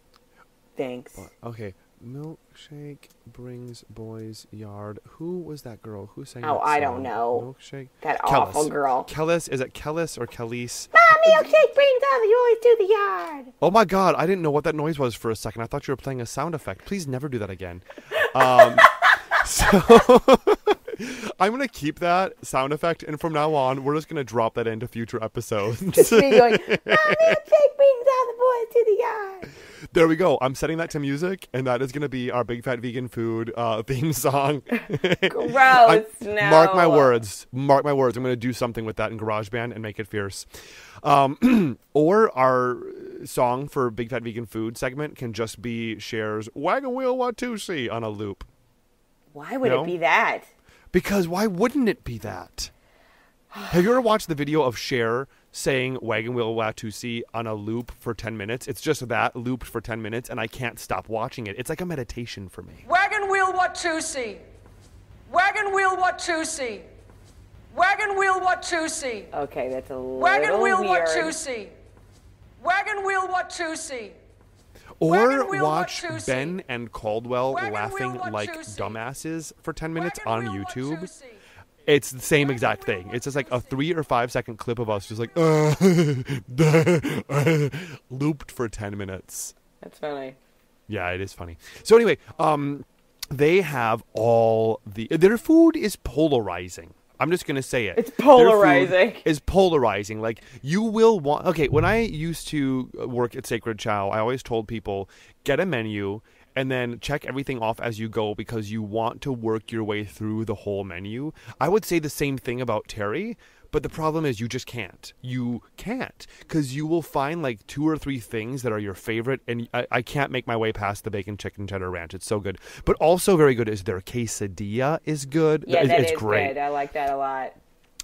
Thanks. Okay. Milkshake brings boys yard. Who was that girl? Who sang that Oh, song? I don't know. Milkshake? That Kellis. awful girl. Kellis? Is it Kellis or Kellis? Milkshake brings all the boys to the yard. Oh my God. I didn't know what that noise was for a second. I thought you were playing a sound effect. Please never do that again. So I'm going to keep that sound effect. And from now on, we're just going to drop that into future episodes. Just me going, milkshake brings all the boys to the yard. There we go. I'm setting that to music, and that is going to be our Big Fat Vegan Food theme song. Gross. No. Mark my words. Mark my words. I'm going to do something with that in GarageBand and make it fierce. Or our song for Big Fat Vegan Food segment can just be Cher's Wagon Wheel Watusi on a loop. Why would it be that? Because why wouldn't it be that? Have you ever watched the video of Cher saying Wagon Wheel Watusi on a loop for 10 minutes? It's just that looped for 10 minutes, and I can't stop watching it. It's like a meditation for me. Wagon Wheel Watusi. Wagon Wheel Watusi. Wagon Wheel Watusi. Okay, that's a little Wagon Wheel weird. Watusi. Wagon Wheel Watusi. Or Wagon Wheel watch Watusi. Ben and Caldwell Wagon laughing Wheel like Watusi. dumbasses for 10 minutes Wagon on Wheel YouTube. Watusi. It's the same exact thing. It's just like a 3 or 5 second clip of us just like looped for 10 minutes. That's funny. Yeah, it is funny. So anyway, they have their food is polarizing. I'm just going to say it. It's polarizing. Their food is polarizing. Like, you will want... Okay, when I used to work at Sacred Chow, I always told people, get a menu and then check everything off as you go because you want to work your way through the whole menu. I would say the same thing about Terri, but the problem is you just can't. You can't, because you will find like 2 or 3 things that are your favorite, and I can't make my way past the bacon chicken cheddar ranch. It's so good. But also very good is their quesadilla is good. Yeah, it's is great. Good. I like that a lot.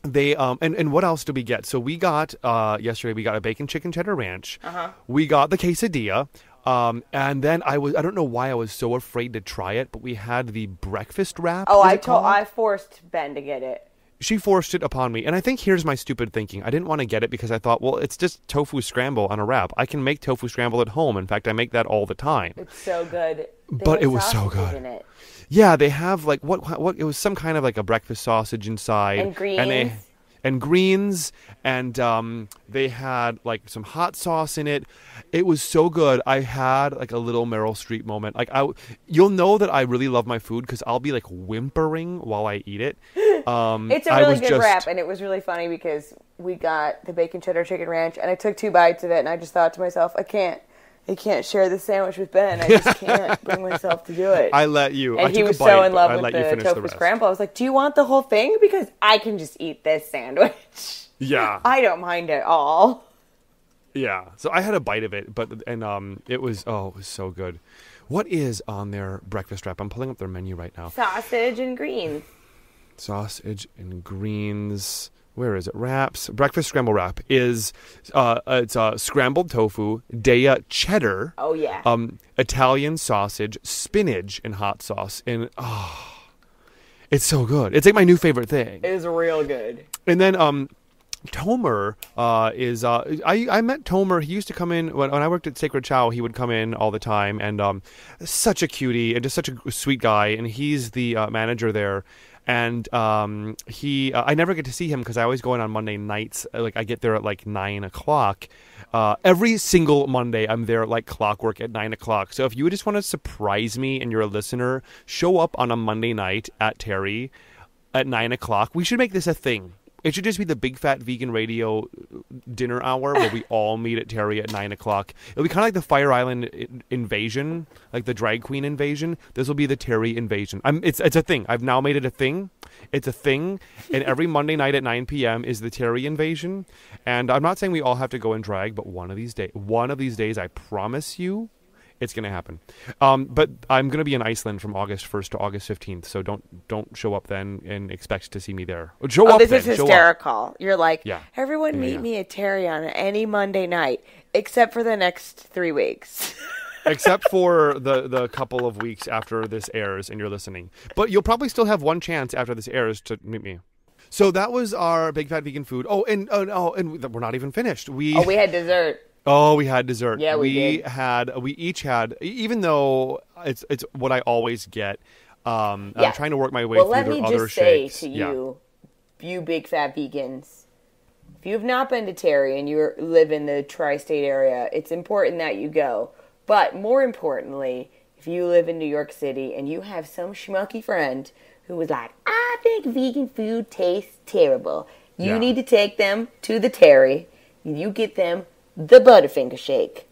They and what else did we get? So we got yesterday we got a bacon chicken cheddar ranch. We got the quesadilla. And then I don't know why I was so afraid to try it, but we had the breakfast wrap. Oh, I forced Ben to get it. She forced it upon me. And I think here's my stupid thinking. I didn't want to get it because I thought, well, it's just tofu scramble on a wrap. I can make tofu scramble at home. In fact, I make that all the time. It's so good. But it was so good. In it. Yeah, they have like what it was some kind of like a breakfast sausage inside. And greens. And greens, and they had like some hot sauce in it. It was so good. I had like a little Meryl Streep moment. Like you'll know that I really love my food because I'll be like whimpering while I eat it. It's a really good wrap, and it was really funny because we got the bacon cheddar chicken ranch, and I took 2 bites of it, and I just thought to myself, I can't share this sandwich with Ben. I just can't bring myself to do it. I let you. And I he took was a bite, so in love I with let you the finish tofu the rest. scramble. I was like, do you want the whole thing? Because I can just eat this sandwich. Yeah. I don't mind at all. Yeah. So I had a bite of it, it was so good. What is on their breakfast wrap? I'm pulling up their menu right now. Sausage and greens. Sausage and greens. Where is it? Wraps. Breakfast scramble wrap is it's scrambled tofu, Daya cheddar. Oh yeah. Italian sausage, spinach, and hot sauce. And it's so good. It's like my new favorite thing. It is real good. And then Tomer is I met Tomer. He used to come in when I worked at Sacred Chow. He would come in all the time, and such a cutie and just such a sweet guy. And he's the manager there. And I never get to see him because I always go in on Monday nights. Like I get there at like 9 o'clock. Every single Monday I'm there like clockwork at 9 o'clock. So if you just want to surprise me and you're a listener, show up on a Monday night at Terri at 9 o'clock. We should make this a thing. It should just be the Big Fat Vegan Radio dinner hour where we all meet at Terri at 9 o'clock. It'll be kind of like the Fire Island invasion, like the drag queen invasion. This will be the Terri invasion. It's a thing. I've now made it a thing. It's a thing. And every Monday night at 9 p.m. is the Terri invasion. And I'm not saying we all have to go in drag, but one of these days, I promise you, it's going to happen. But I'm going to be in Iceland from August 1st to August 15th, so don't show up then and expect to see me there. Show up this then. is hysterical. You're like, Yeah. everyone meet me at Terri on any Monday night, except for the next 3 weeks. Except for the couple of weeks after this airs and you're listening. But you'll probably still have one chance after this airs to meet me. So that was our Big Fat Vegan food. And we're not even finished. We had dessert. Oh, we had dessert. Yeah, we did. We each had, even though it's what I always get. I'm trying to work my way through their other shakes. Well, let me just say to you, you Big Fat Vegans, if you have not been to Terri and you live in the tri-state area, it's important that you go. But more importantly, if you live in New York City and you have some schmucky friend who was like, I think vegan food tastes terrible, you need to take them to the Terri and you get them the Butterfinger shake.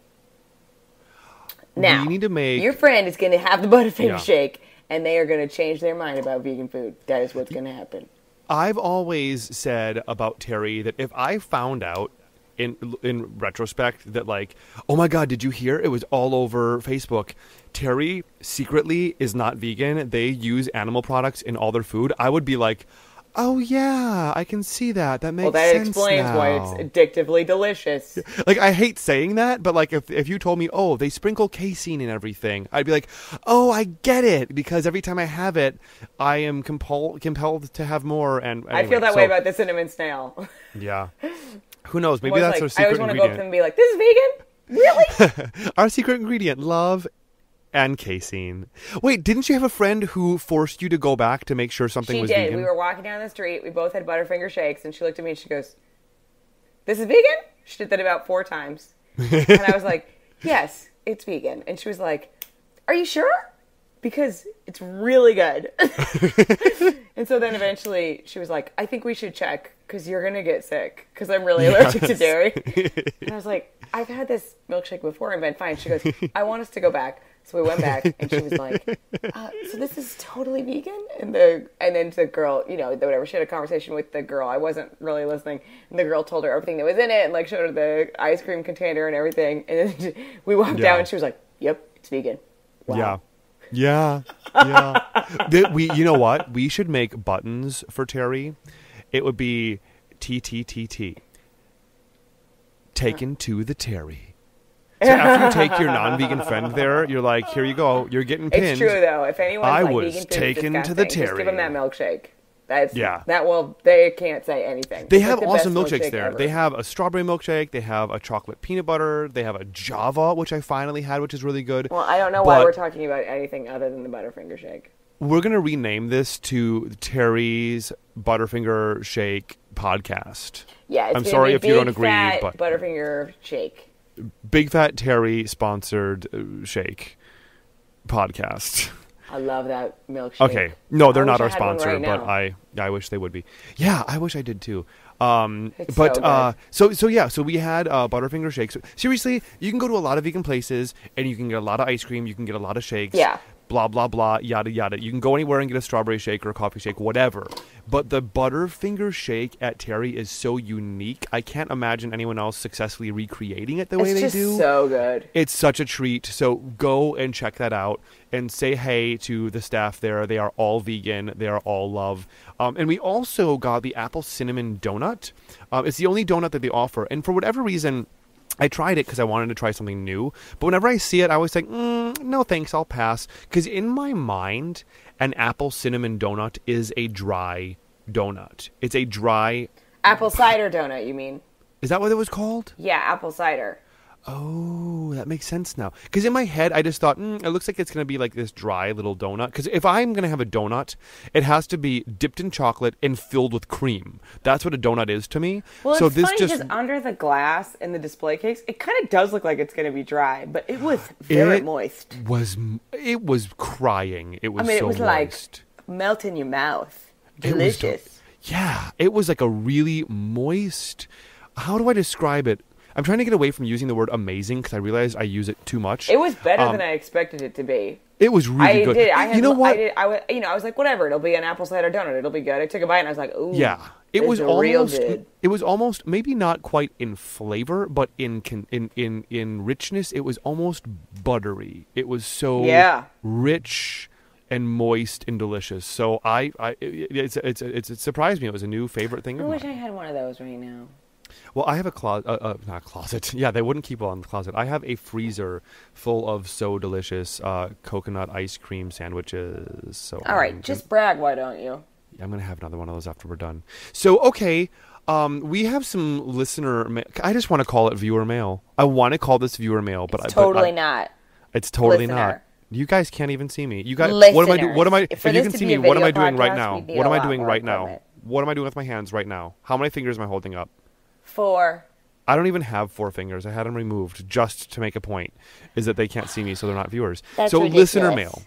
Now, we need to make... your friend is going to have the Butterfinger shake, and they are going to change their mind about vegan food. That is what's going to happen. I've always said about Terri that if I found out in retrospect that like, oh my God, did you hear? It was all over Facebook. Terri secretly is not vegan. They use animal products in all their food. I would be like, oh yeah, I can see that. That makes sense. Well, that explains now. why it's addictively delicious. Like, I hate saying that, but like if you told me, oh, they sprinkle casein in everything, I'd be like, oh, I get it, because every time I have it, I am compelled to have more. And anyway, I feel that way about the cinnamon snail. Yeah. Who knows? Maybe that's our I always secret want to go up ingredient. to them and be like, this is vegan? Really? Our secret ingredient, love and casein. Wait, didn't you have a friend who forced you to go back to make sure something was She did. vegan? We were walking down the street. We both had Butterfinger shakes, and she looked at me and she goes, this is vegan? She did that about 4 times. And I was like, yes, it's vegan. And she was like, are you sure? Because it's really good. And so then eventually she was like, I think we should check because you're going to get sick because I'm really allergic to dairy. And I was like, I've had this milkshake before and been fine. She goes, I want us to go back. So we went back and she was like, so this is totally vegan? And then the girl, you know, whatever, she had a conversation with the girl. I wasn't really listening. And the girl told her everything that was in it and like showed her the ice cream container and everything. And then we walked down and she was like, yep, it's vegan. Wow. Yeah. You know what? We should make buttons for Terri. It would be TTTT. Taken to the Terri. So after you take your non-vegan friend there, you're like, here you go. You're getting pinned. It's true, though. If anyone's I like was vegan food taken is to the disgusting, just give them that milkshake. They can't say anything. They It's have like the awesome best milkshakes there. ever. They have a strawberry milkshake. They have a chocolate peanut butter. They have a Java, which I finally had, which is really good. Well, I don't know why we're talking about anything other than the Butterfinger shake. We're going to rename this to Terry's Butterfinger Shake Podcast. Yeah, I'm sorry if you don't agree, but Butterfinger shake. Big Fat Terry sponsored shake podcast. I love that milkshake. Okay, no, they're not our I had one sponsor, right but now. I wish they would be. Yeah, I wish I did too. It's But so good. so we had Butterfinger shakes. Seriously, you can go to a lot of vegan places and you can get a lot of ice cream. You can get a lot of shakes. Yeah. Blah blah blah, yada yada. You can go anywhere and get a strawberry shake or a coffee shake, whatever. But the Butterfinger shake at Terri is so unique. I can't imagine anyone else successfully recreating it the way they do. It's so good. It's such a treat. So go and check that out and say hey to the staff there. They are all vegan. They are all love. And we also got the apple cinnamon donut. It's the only donut that they offer. And for whatever reason, I tried it because I wanted to try something new. But whenever I see it, I always think, no thanks, I'll pass. Because in my mind, an apple cinnamon donut is a dry donut. It's a dry... Apple cider donut, you mean? Is that what it was called? Yeah, apple cider. Oh, that makes sense now. Because in my head, I just thought, it looks like it's going to be like this dry little donut. Because if I'm going to have a donut, it has to be dipped in chocolate and filled with cream. That's what a donut is to me. Well, so it's this funny because under the glass in the display case, it kind of does look like it's going to be dry, but it was very moist. It was crying. It was it was moist. like melt in your mouth. Delicious. Yeah, it was like a really moist... How do I describe it? I'm trying to get away from using the word amazing because I realized I use it too much. It was better than I expected it to be. It was really good. You know what? I was like, whatever. It'll be an apple cider donut. It'll be good. I took a bite and I was like, ooh. Yeah, it was real almost. good. It was almost maybe not quite in flavor, but in richness, it was almost buttery. It was so rich and moist and delicious. So it surprised me. It was a new favorite thing. I wish I had one of those right now. Well, I have a not closet. Yeah, they wouldn't keep it on the closet. I have a freezer full of so delicious coconut ice cream sandwiches. So all right, just brag, why don't you? I'm going to have another one of those after we're done. So, okay, we have some listener mail. I just want to call it viewer mail. I want to call this viewer mail, but It's totally not. It's totally Listener. not. You guys can't even see me. You guys, Listeners. what am I doing? What am I? If For you this can to see be me, a what am I video doing right podcast, now? we'd need What a am I lot doing more right now? equipment. What am I doing with my hands right now? How many fingers am I holding up? 4. I don't even have 4 fingers. I had them removed just to make a point, is that they can't see me, so they're not viewers. That's so ridiculous. listener mail.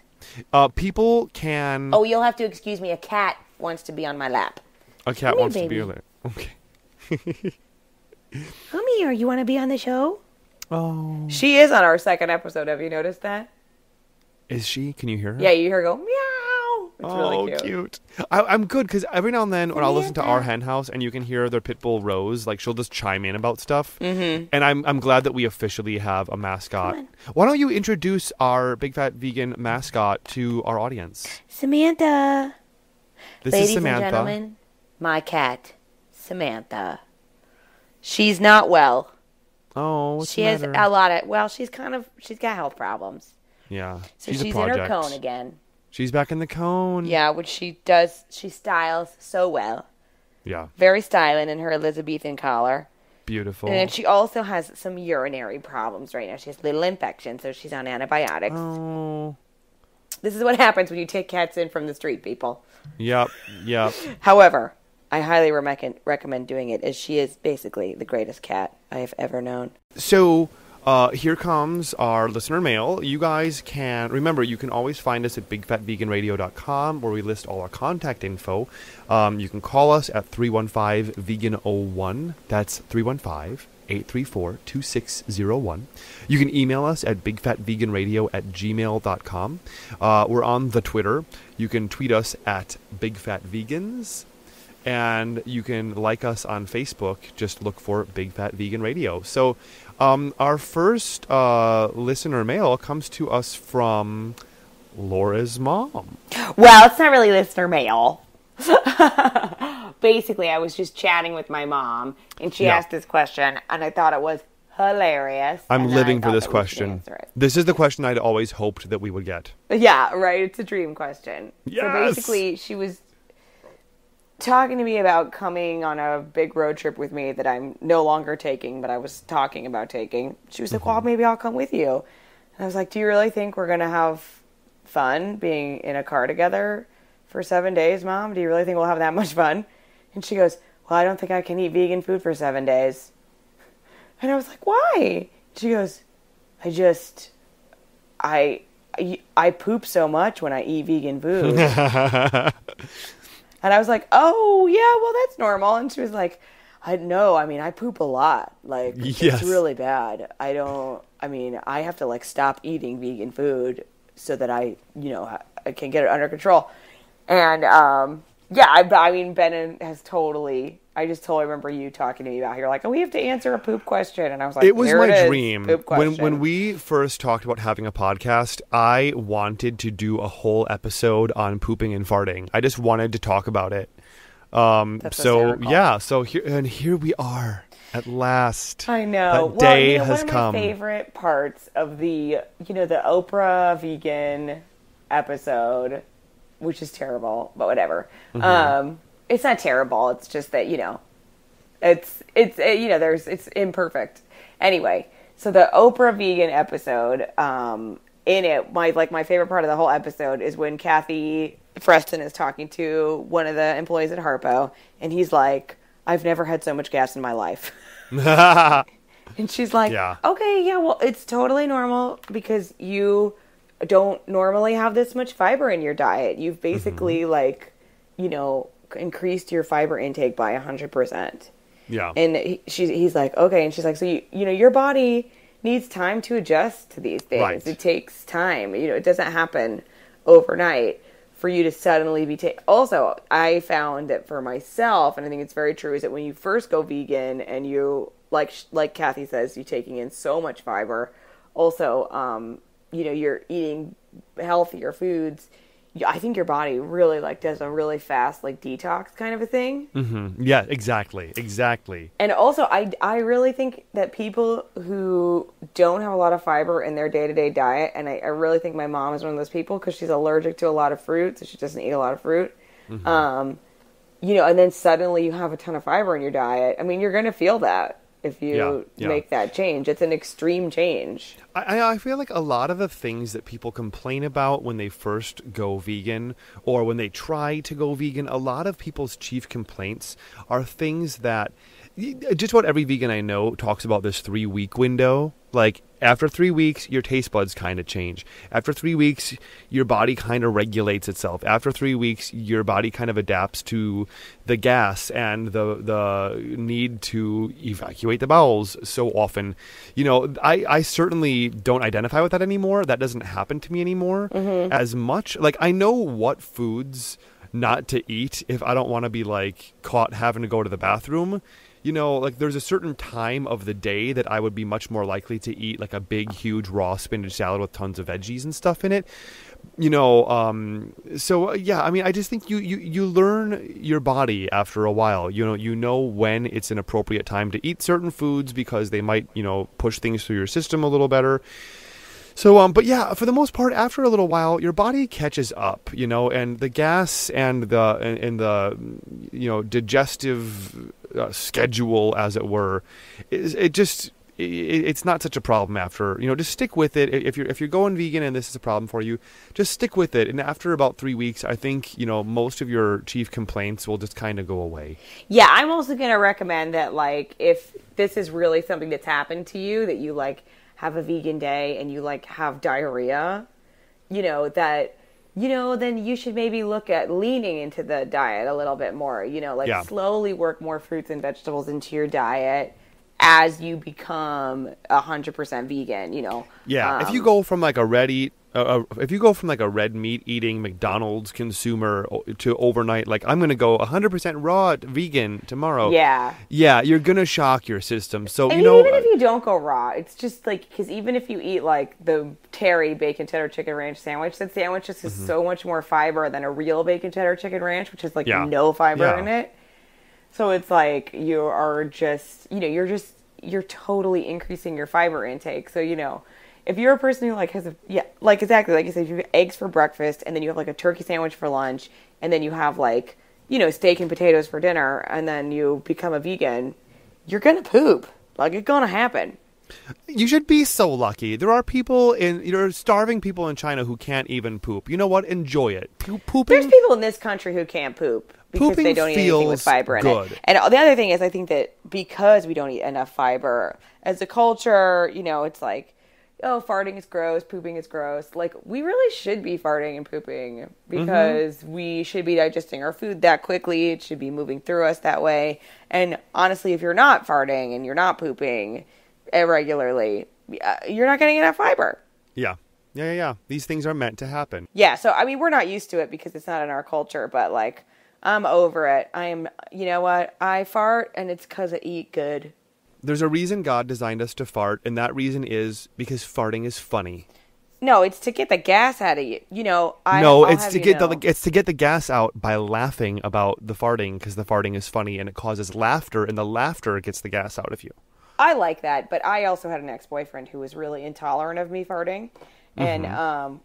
People can... Oh, you'll have to excuse me. A cat wants to be on my lap. A cat Come here, wants to be baby. there. Okay. Come here. You want to be on the show? Oh. She is on our second episode. Have you noticed that? Is she? Can you hear her? Yeah, you hear her go, meow. It's really cute. I'm good, because every now and then when I'll listen to Our Hen House and you can hear their pit bull Rose, like she'll just chime in about stuff. Mm-hmm. And I'm glad that we officially have a mascot. Why don't you introduce our Big Fat Vegan mascot to our audience? Samantha. This Ladies is Samantha. and gentlemen, my cat, Samantha. She's not well. Oh, what's She the has matter? a lot of, she's got health problems. Yeah. So she's a she's in project. her cone again. She's back in the cone. Yeah, which she does, she styles so well. Yeah. Very styling in her Elizabethan collar. Beautiful. And then she also has some urinary problems right now. She has little infections, so she's on antibiotics. Oh. This is what happens when you take cats in from the street, people. Yep. However, I highly recommend doing it, as she is basically the greatest cat I have ever known. So, Here comes our listener mail. You guys can, remember, you can always find us at bigfatveganradio.com where we list all our contact info. You can call us at 315-VEGAN-01. That's 315-834-2601. You can email us at bigfatveganradio@gmail.com. We're on the Twitter. You can tweet us at bigfatvegans. And you can like us on Facebook. Just look for Big Fat Vegan Radio. So our first listener mail comes to us from Laura's mom. Well, it's not really listener mail. Basically, I was just chatting with my mom, and she asked this question, and I thought it was hilarious. I'm living for this question. This is the question I'd always hoped that we would get. Yeah, right. It's a dream question. Yes! So basically, she was talking to me about coming on a big road trip with me that I'm no longer taking, but I was talking about taking. She was like, well, maybe I'll come with you. And I was like, do you really think we're going to have fun being in a car together for 7 days, Mom? Do you really think we'll have that much fun? And she goes, well, I don't think I can eat vegan food for 7 days. And I was like, why? She goes, I poop so much when I eat vegan food. And I was like, oh, yeah, well, that's normal. And she was like, I poop a lot. Like, It's really bad. I have to, like, stop eating vegan food so that I can get it under control. And, Ben has totally... I just totally remember you talking to me about, you're like, oh, we have to answer a poop question. And I was like, it was my dream. When we first talked about having a podcast, I wanted to do a whole episode on pooping and farting. I just wanted to talk about it. Here we are at last. I know. That day has come. One of my favorite parts of the Oprah vegan episode, which is terrible, but whatever. Mm-hmm. It's not terrible. It's just that, it's imperfect. Anyway, so the Oprah vegan episode, in it, my favorite part of the whole episode is when Kathy Freston is talking to one of the employees at Harpo, and he's like, I've never had so much gas in my life. And she's like, okay, yeah, well, it's totally normal because you don't normally have this much fiber in your diet. You've basically, increased your fiber intake by 100%. Yeah. And he's like, okay. And she's like, so your body needs time to adjust to these things. Right. It takes time. It doesn't happen overnight for you to suddenly be Also, I found that for myself, and I think it's very true, is that when you first go vegan and you, like Kathy says, you're taking in so much fiber. Also, you're eating healthier foods. I think your body really does a really fast detox kind of a thing. Mm-hmm. Yeah, exactly. And also, I really think that people who don't have a lot of fiber in their day-to-day diet, and I really think my mom is one of those people because she's allergic to a lot of fruit, so she doesn't eat a lot of fruit. Mm-hmm. And then suddenly you have a ton of fiber in your diet. I mean, you're going to feel that if you make that change. It's an extreme change. I feel like a lot of the things that people complain about when they first go vegan or when they try to go vegan, a lot of people's chief complaints are things that just about every vegan I know talks about this 3-week window. Like, after 3 weeks, your taste buds kind of change. After 3 weeks, your body kind of regulates itself. After 3 weeks, your body kind of adapts to the gas and the need to evacuate the bowels so often. I certainly don't identify with that anymore. That doesn't happen to me anymore as much. Like, I know what foods not to eat if I don't want to be, caught having to go to the bathroom. There's a certain time of the day that I would be much more likely to eat a big, huge raw spinach salad with tons of veggies and stuff in it. I just think you learn your body after a while. You know when it's an appropriate time to eat certain foods because they might, push things through your system a little better. So, for the most part, after a little while, your body catches up, and the gas and the digestive schedule, as it were, it's not such a problem after, just stick with it. If you're going vegan and this is a problem for you, just stick with it. And after about 3 weeks, I think, most of your chief complaints will just kind of go away. Yeah, I'm also going to recommend that, if this is really something that's happened to you, that you, have a vegan day and you like have diarrhea, then you should maybe look at leaning into the diet a little bit more, slowly work more fruits and vegetables into your diet as you become 100% vegan, Yeah, if you go from like a red meat eating McDonald's consumer to overnight, like I'm going to go 100% raw vegan tomorrow. Yeah, you're going to shock your system. So, even if you don't go raw, it's just like, because even if you eat like the Terri bacon cheddar chicken ranch sandwich, that sandwich just has so much more fiber than a real bacon cheddar chicken ranch, which is like no fiber in it. So it's like you're totally increasing your fiber intake. So, if you're a person who exactly like you said, if you have eggs for breakfast and then you have like a turkey sandwich for lunch and then you have like, steak and potatoes for dinner and then you become a vegan, you're going to poop. Like, it's going to happen. You should be so lucky. There are people starving people in China who can't even poop. You know what? Enjoy it. Pooping. There's people in this country who can't poop because they don't eat anything with fiber in it. And the other thing is, I think that because we don't eat enough fiber as a culture, it's like, oh, farting is gross, pooping is gross. Like, we really should be farting and pooping because we should be digesting our food that quickly. It should be moving through us that way. And honestly, if you're not farting and you're not pooping irregularly, you're not getting enough fiber. Yeah. These things are meant to happen. Yeah, so, I mean, we're not used to it because it's not in our culture, but, like, I'm over it. You know what? I fart, and it's because I eat good. There's a reason God designed us to fart, and that reason is because farting is funny. No, it's to get the gas out of you. It's to get the gas out by laughing about the farting, because the farting is funny, and it causes laughter, and the laughter gets the gas out of you. I like that, but I also had an ex-boyfriend who was really intolerant of me farting, and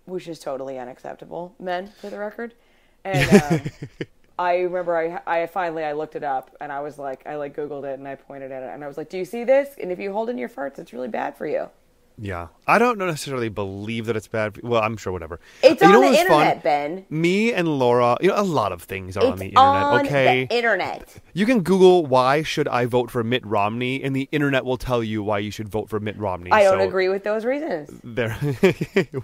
which is totally unacceptable, men, for the record. And I remember I finally looked it up, and I was like, I Googled it, and I pointed at it, and I was like, do you see this? And if you hold in your farts, it's really bad for you. Yeah. I don't necessarily believe that it's bad. Well, I'm sure whatever. It's on the internet, Ben. Me and Laura, a lot of things are on the internet, okay? The internet. You can Google why should I vote for Mitt Romney, and the internet will tell you why you should vote for Mitt Romney. I don't agree with those reasons.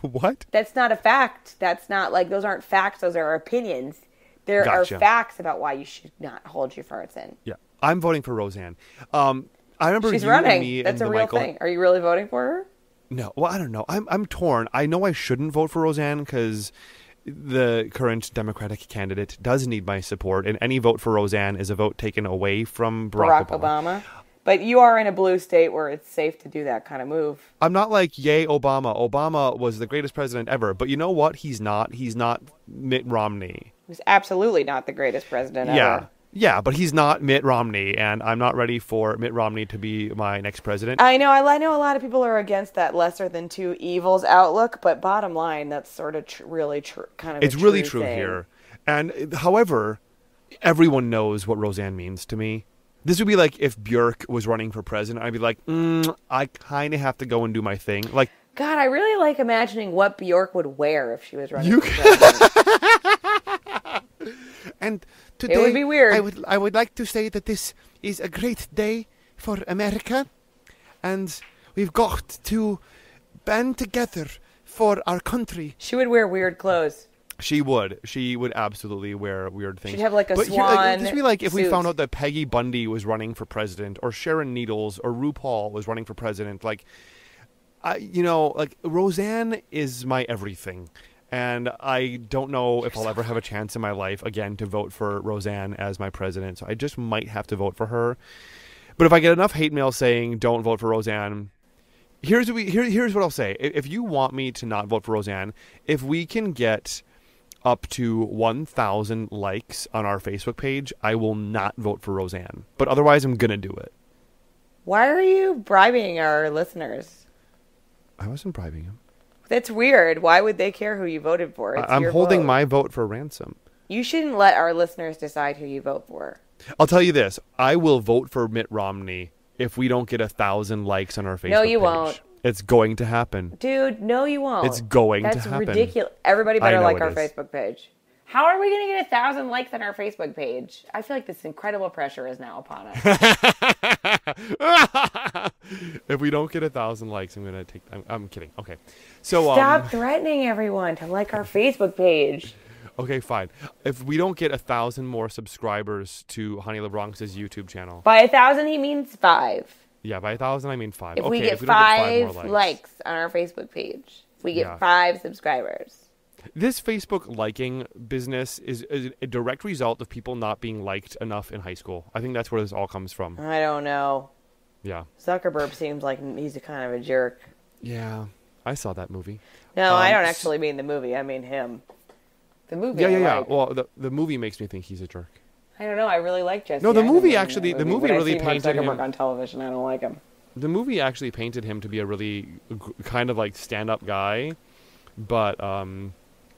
What? That's not a fact. That's not, those aren't facts. Those are opinions. There are facts about why you should not hold your farts in. Yeah. I'm voting for Roseanne. I remember she's you running. And me That's and a real thing. Are you really voting for her? No. Well, I don't know. I'm torn. I know I shouldn't vote for Roseanne because the current Democratic candidate does need my support, and any vote for Roseanne is a vote taken away from Barack Obama. But you are in a blue state where it's safe to do that kind of move. I'm not like, yay, Obama. Obama was the greatest president ever. But you know what? He's not. He's not Mitt Romney. He's absolutely not the greatest president ever. Yeah, but he's not Mitt Romney, and I'm not ready for Mitt Romney to be my next president. I know a lot of people are against that lesser than two evils outlook, but bottom line, that's sort of really true. It's really true here. And however, everyone knows what Roseanne means to me. This would be like if Björk was running for president. I'd be like, I kind of have to go and do my thing. Like, God, I really like imagining what Björk would wear if she was running for president. And today, it would be weird. I would like to say that this is a great day for America, and we've got to band together for our country. She would wear weird clothes. She would. She would absolutely wear weird things. She'd have like a swan This would be like if suit. we found out that Peggy Bundy was running for president, or Sharon Needles, or RuPaul was running for president. Roseanne is my everything. And I don't know if I'll ever have a chance in my life again to vote for Roseanne as my president. So I just might have to vote for her. But if I get enough hate mail saying don't vote for Roseanne, here's what I'll say. If you want me to not vote for Roseanne, if we can get up to 1,000 likes on our Facebook page, I will not vote for Roseanne. But otherwise, I'm going to do it. Why are you bribing our listeners? I wasn't bribing them. That's weird. Why would they care who you voted for? I'm holding my vote for ransom. You shouldn't let our listeners decide who you vote for. I'll tell you this. I will vote for Mitt Romney if we don't get 1,000 likes on our Facebook page. No, you won't. It's going to happen. Dude, no, you won't. It's going to happen. That's ridiculous. Everybody better like our Facebook page. How are we going to get 1,000 likes on our Facebook page? I feel like this incredible pressure is now upon us. If we don't get 1,000 likes, I'm gonna take. I'm kidding. Okay, so Stop threatening everyone to like our Facebook page. Okay, fine. If we don't get 1,000 more subscribers to Honey LeBronx's YouTube channel, By 1,000, he means 5. yeah, by 1,000 I mean 5. If okay, we get if we don't get 5 more likes on our Facebook page, if we get Yeah. 5 subscribers. This Facebook liking business is a direct result of people not being liked enough in high school. I think that's where this all comes from. I don't know. Yeah. Zuckerberg seems like he's a kind of a jerk. Yeah. I saw that movie. No, I don't actually mean the movie. I mean him. The movie. Yeah. Like. Well, the movie makes me think he's a jerk. I don't know. I really like Jesse. No, the Eisenberg movie in actually- that the movie When I really see Mark painted Zuckerberg him- on television. I don't like him. The movie actually painted him to be a really kind of like stand-up guy, but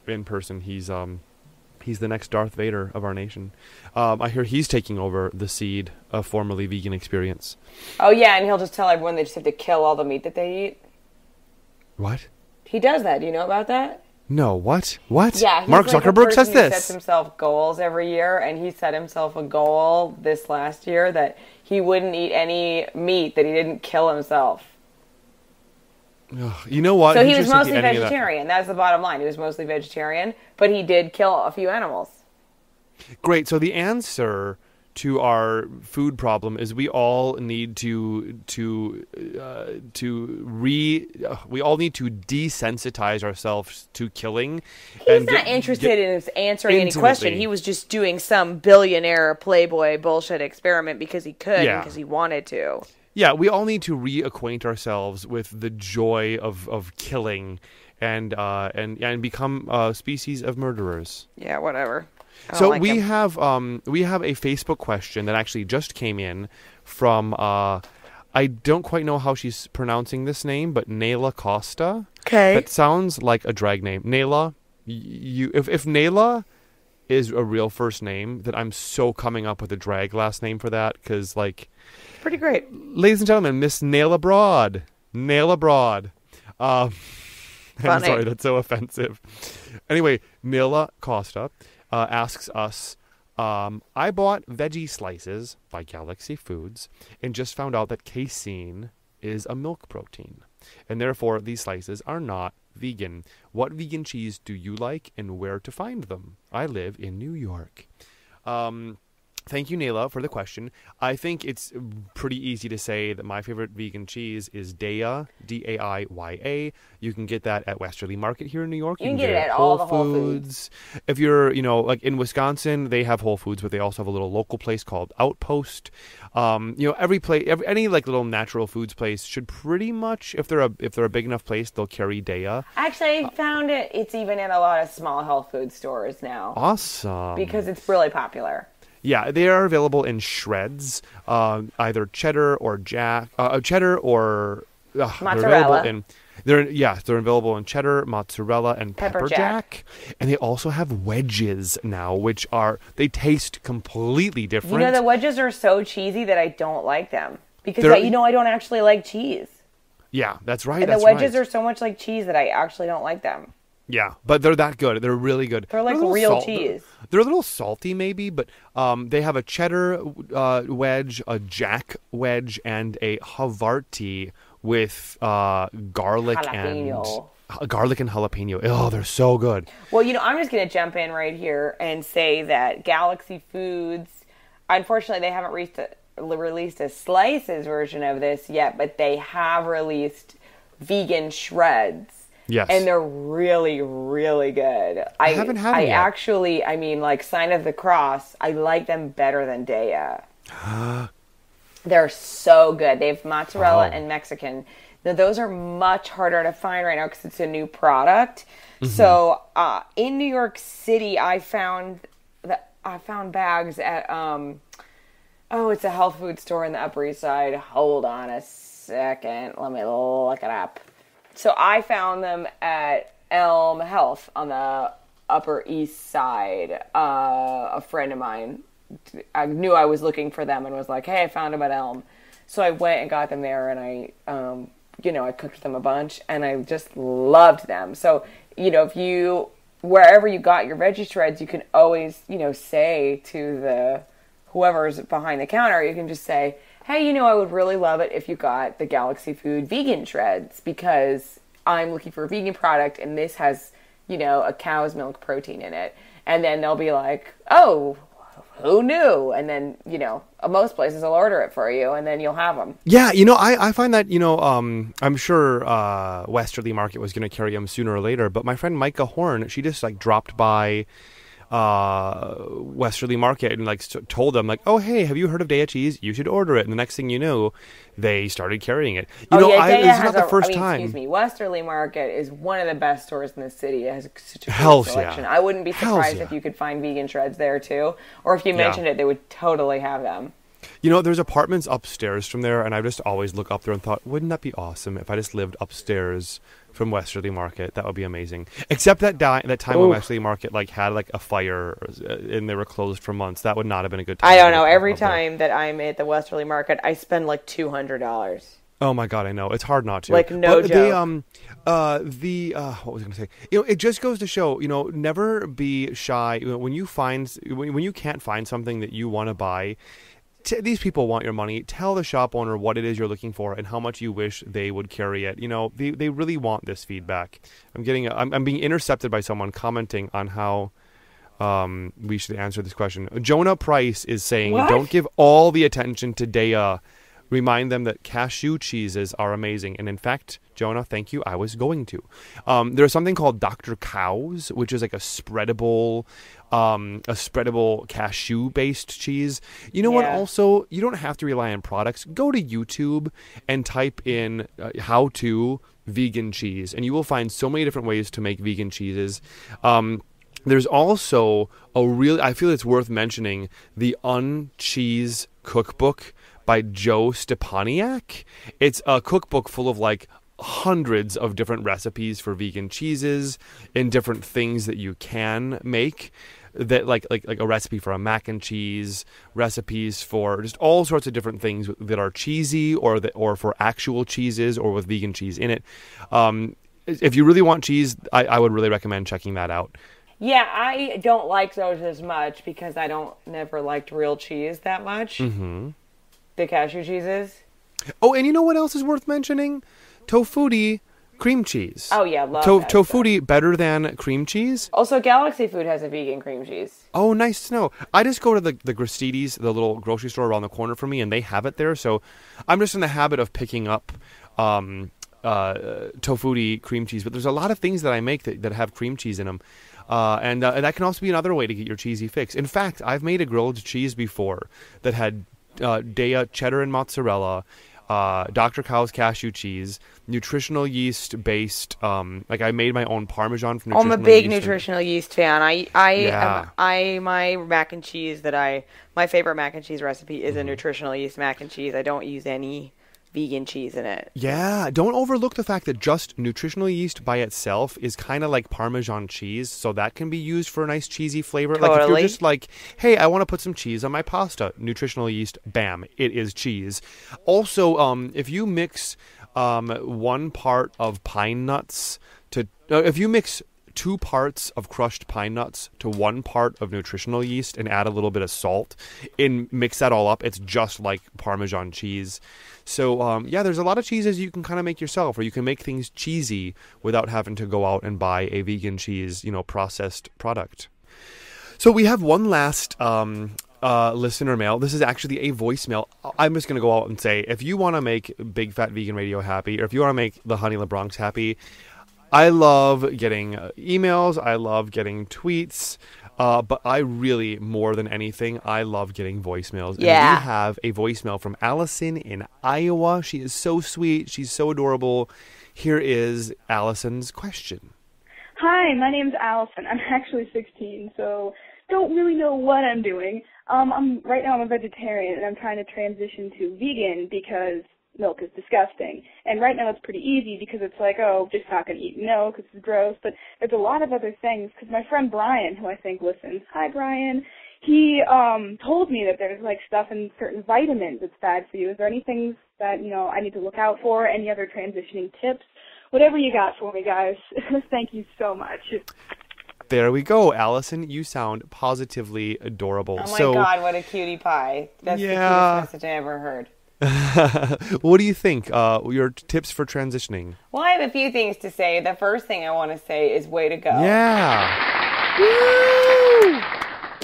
in person he's the next Darth Vader of our nation. I hear he's taking over the Seed, a formerly vegan experience. Oh yeah, and he'll just tell everyone they just have to kill all the meat that they eat. What? He does that. Do you know about that? No, what? What? Yeah, he's Mark like a Zuckerberg person says who this. sets himself goals every year, and he set himself a goal this last year that he wouldn't eat any meat that he didn't kill himself. Ugh, you know what? So he should was stick to mostly any of that. vegetarian. That's the bottom line. He was mostly vegetarian, but he did kill a few animals. Great. So the answer to our food problem is we all need to desensitize ourselves to killing. He's not interested in answering any question. He was just doing some billionaire playboy bullshit experiment because he could and because he wanted to. Yeah, we all need to reacquaint ourselves with the joy of killing and become a species of murderers. Yeah, whatever. So we have a Facebook question that actually just came in from I don't quite know how she's pronouncing this name, but Nayla Costa. Okay. That sounds like a drag name. Nayla, if Nayla is a real first name, then I'm so coming up with a drag last name for that because like pretty great. Ladies and gentlemen, Miss Nayla Broad. Nayla Broad. I'm sorry, that's so offensive. Anyway, Nayla Costa asks us, I bought veggie slices by Galaxy Foods and just found out that casein is a milk protein. And therefore, these slices are not vegan. What vegan cheese do you like and where to find them? I live in New York. Thank you, Nayla, for the question. I think it's pretty easy to say that my favorite vegan cheese is Daiya, D-A-I-Y-A. You can get that at Westerly Market here in New York. You can get it at all the Whole Foods. If you're, like in Wisconsin, they have Whole Foods, but they also have a little local place called Outpost. Any like little natural foods place should pretty much, if they're a big enough place, they'll carry Daiya. Actually, I found it's even in a lot of small health food stores now. Awesome. Because it's really popular. Yeah, they are available in shreds, either cheddar or mozzarella. They're available in cheddar, mozzarella, and pepper jack. And they also have wedges now, which they taste completely different. You know, the wedges are so cheesy that I don't like them because I don't actually like cheese. Yeah, that's right. And the wedges are so much like cheese that I actually don't like them. Yeah, but they're that good. They're really good. They're like real cheese. They're a little salty maybe, but they have a cheddar wedge, a jack wedge, and a Havarti with garlic and jalapeno. Oh, they're so good. Well, I'm just going to jump in right here and say that Galaxy Foods, unfortunately, they haven't released a slices version of this yet, but they have released vegan shreds. Yes. And they're really, really good. I haven't had them yet. Actually, like Sign of the Cross, I like them better than Daiya. They're so good. They have mozzarella and Mexican. Now, those are much harder to find right now because it's a new product. Mm-hmm. So, in New York City, I found bags at it's a health food store in the Upper East Side. Hold on a second. Let me look it up. So I found them at Elm Health on the Upper East Side. A friend of mine, I knew I was looking for them and was like, hey, I found them at Elm. So I went and got them there and I cooked them a bunch and I just loved them. So, wherever you got your veggie shreds, you can always, say to whoever's behind the counter, you can just say, Hey, I would really love it if you got the Galaxy Food vegan shreds, because I'm looking for a vegan product and this has, a cow's milk protein in it. And then they'll be like, oh, who knew? And then, most places will order it for you and then you'll have them. Yeah, I find that, I'm sure Westerly Market was going to carry them sooner or later, but my friend Micah Horn, she just dropped by Westerly Market and told them oh, hey, have you heard of Daya cheese? You should order it. And the next thing you know, they started carrying it. This is not the first time. Excuse me, Westerly Market is one of the best stores in the city. It has such a Hells good selection. yeah. I wouldn't be surprised if you could find vegan shreds there too, or if you mentioned it, they would totally have them. There's apartments upstairs from there, and I just always look up there and thought, wouldn't that be awesome if I just lived upstairs from Westerly Market? That would be amazing. Except that time when Westerly Market had a fire and they were closed for months. That would not have been a good time. I don't know. Every time that I'm at the Westerly Market, I spend $200. Oh my God, I know. It's hard not to. No joke. What was I going to say? It just goes to show, never be shy. When you can't find something that you want to buy, these people want your money. Tell the shop owner what it is you're looking for and how much you wish they would carry it. They really want this feedback. I'm being intercepted by someone commenting on how we should answer this question. Jonah Price is saying, what? Don't give all the attention to Daya. Remind them that cashew cheeses are amazing. And in fact, Jonah, thank you. I was going to. There's something called Dr. Cow's, which is a spreadable cashew-based cheese. What? Also, you don't have to rely on products. Go to YouTube and type in how to vegan cheese, and you will find so many different ways to make vegan cheeses. There's also I feel it's worth mentioning, the Uncheese Cookbook by Joe Stepaniak. It's a cookbook full of hundreds of different recipes for vegan cheeses and different things that you can make. That like a recipe for a mac and cheese, recipes for just all sorts of different things that are cheesy or for actual cheeses or with vegan cheese in it. If you really want cheese, I would really recommend checking that out. Yeah, I don't like those as much because I never liked real cheese that much. Mm-hmm. The cashew cheeses. Oh, and you know what else is worth mentioning? Tofutti cream cheese. Oh, yeah, love that Tofutti better than cream cheese. Also, Galaxy Food has a vegan cream cheese. Oh, nice to know. I just go to the Gristides, the little grocery store around the corner from me, and they have it there. So I'm just in the habit of picking up Tofutti cream cheese. But there's a lot of things that I make that have cream cheese in them. And that can also be another way to get your cheesy fix. In fact, I've made a grilled cheese before that had Daya cheddar and mozzarella, Dr. Cow's cashew cheese, nutritional yeast based. I made my own Parmesan from nutritional yeast. I'm a big nutritional yeast fan. My mac and cheese my favorite mac and cheese recipe is a nutritional yeast mac and cheese. I don't use any vegan cheese in it. Yeah, don't overlook the fact that just nutritional yeast by itself is kind of like Parmesan cheese, so that can be used for a nice cheesy flavor. Totally. If you're just hey, I want to put some cheese on my pasta, nutritional yeast, bam, it is cheese. Also, if you mix 1 part of pine nuts if you mix 2 parts of crushed pine nuts to 1 part of nutritional yeast and add a little bit of salt and mix that all up, it's just like Parmesan cheese. So, there's a lot of cheeses you can kind of make yourself, or you can make things cheesy without having to go out and buy a vegan cheese, processed product. So we have one last listener mail. This is actually a voicemail. I'm just going to go out and say, if you want to make Big Fat Vegan Radio happy, or if you want to make the Honey LeBronx happy, I love getting emails. I love getting tweets. But I really, more than anything, I love getting voicemails. Yeah. And we have a voicemail from Allison in Iowa. She is so sweet. She's so adorable. Here is Allison's question. Hi, my name's Allison. I'm actually 16, so don't really know what I'm doing. Right now I'm a vegetarian, and I'm trying to transition to vegan because milk is disgusting. And right now it's pretty easy because it's just not going to eat milk, it's gross. But there's a lot of other things, because my friend Brian, who I think listens, hi Brian, he told me that there's stuff in certain vitamins that's bad for you. Is there any things that, I need to look out for? Any other transitioning tips? Whatever you got for me, guys. Thank you so much. There we go, Allison. You sound positively adorable. Oh my God, what a cutie pie. That's the cutest message I ever heard. What do you think? Your tips for transitioning? Well, I have a few things to say. The first thing I want to say is way to go. Yeah. Woo!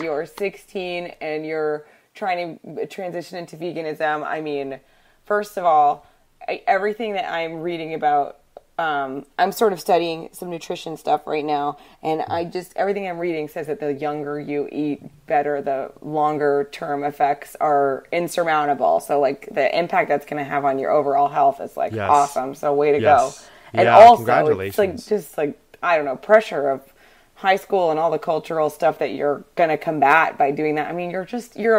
You're 16 and you're trying to transition into veganism. I mean, first of all, everything that I'm reading about, I'm sort of studying some nutrition stuff right now, and everything I'm reading says that the younger you eat, better, the longer term effects are insurmountable. So like the impact that's going to have on your overall health is like awesome. So way to go. And also it's like just like, I don't know, pressure of high school and all the cultural stuff that you're going to combat by doing that. I mean, you're a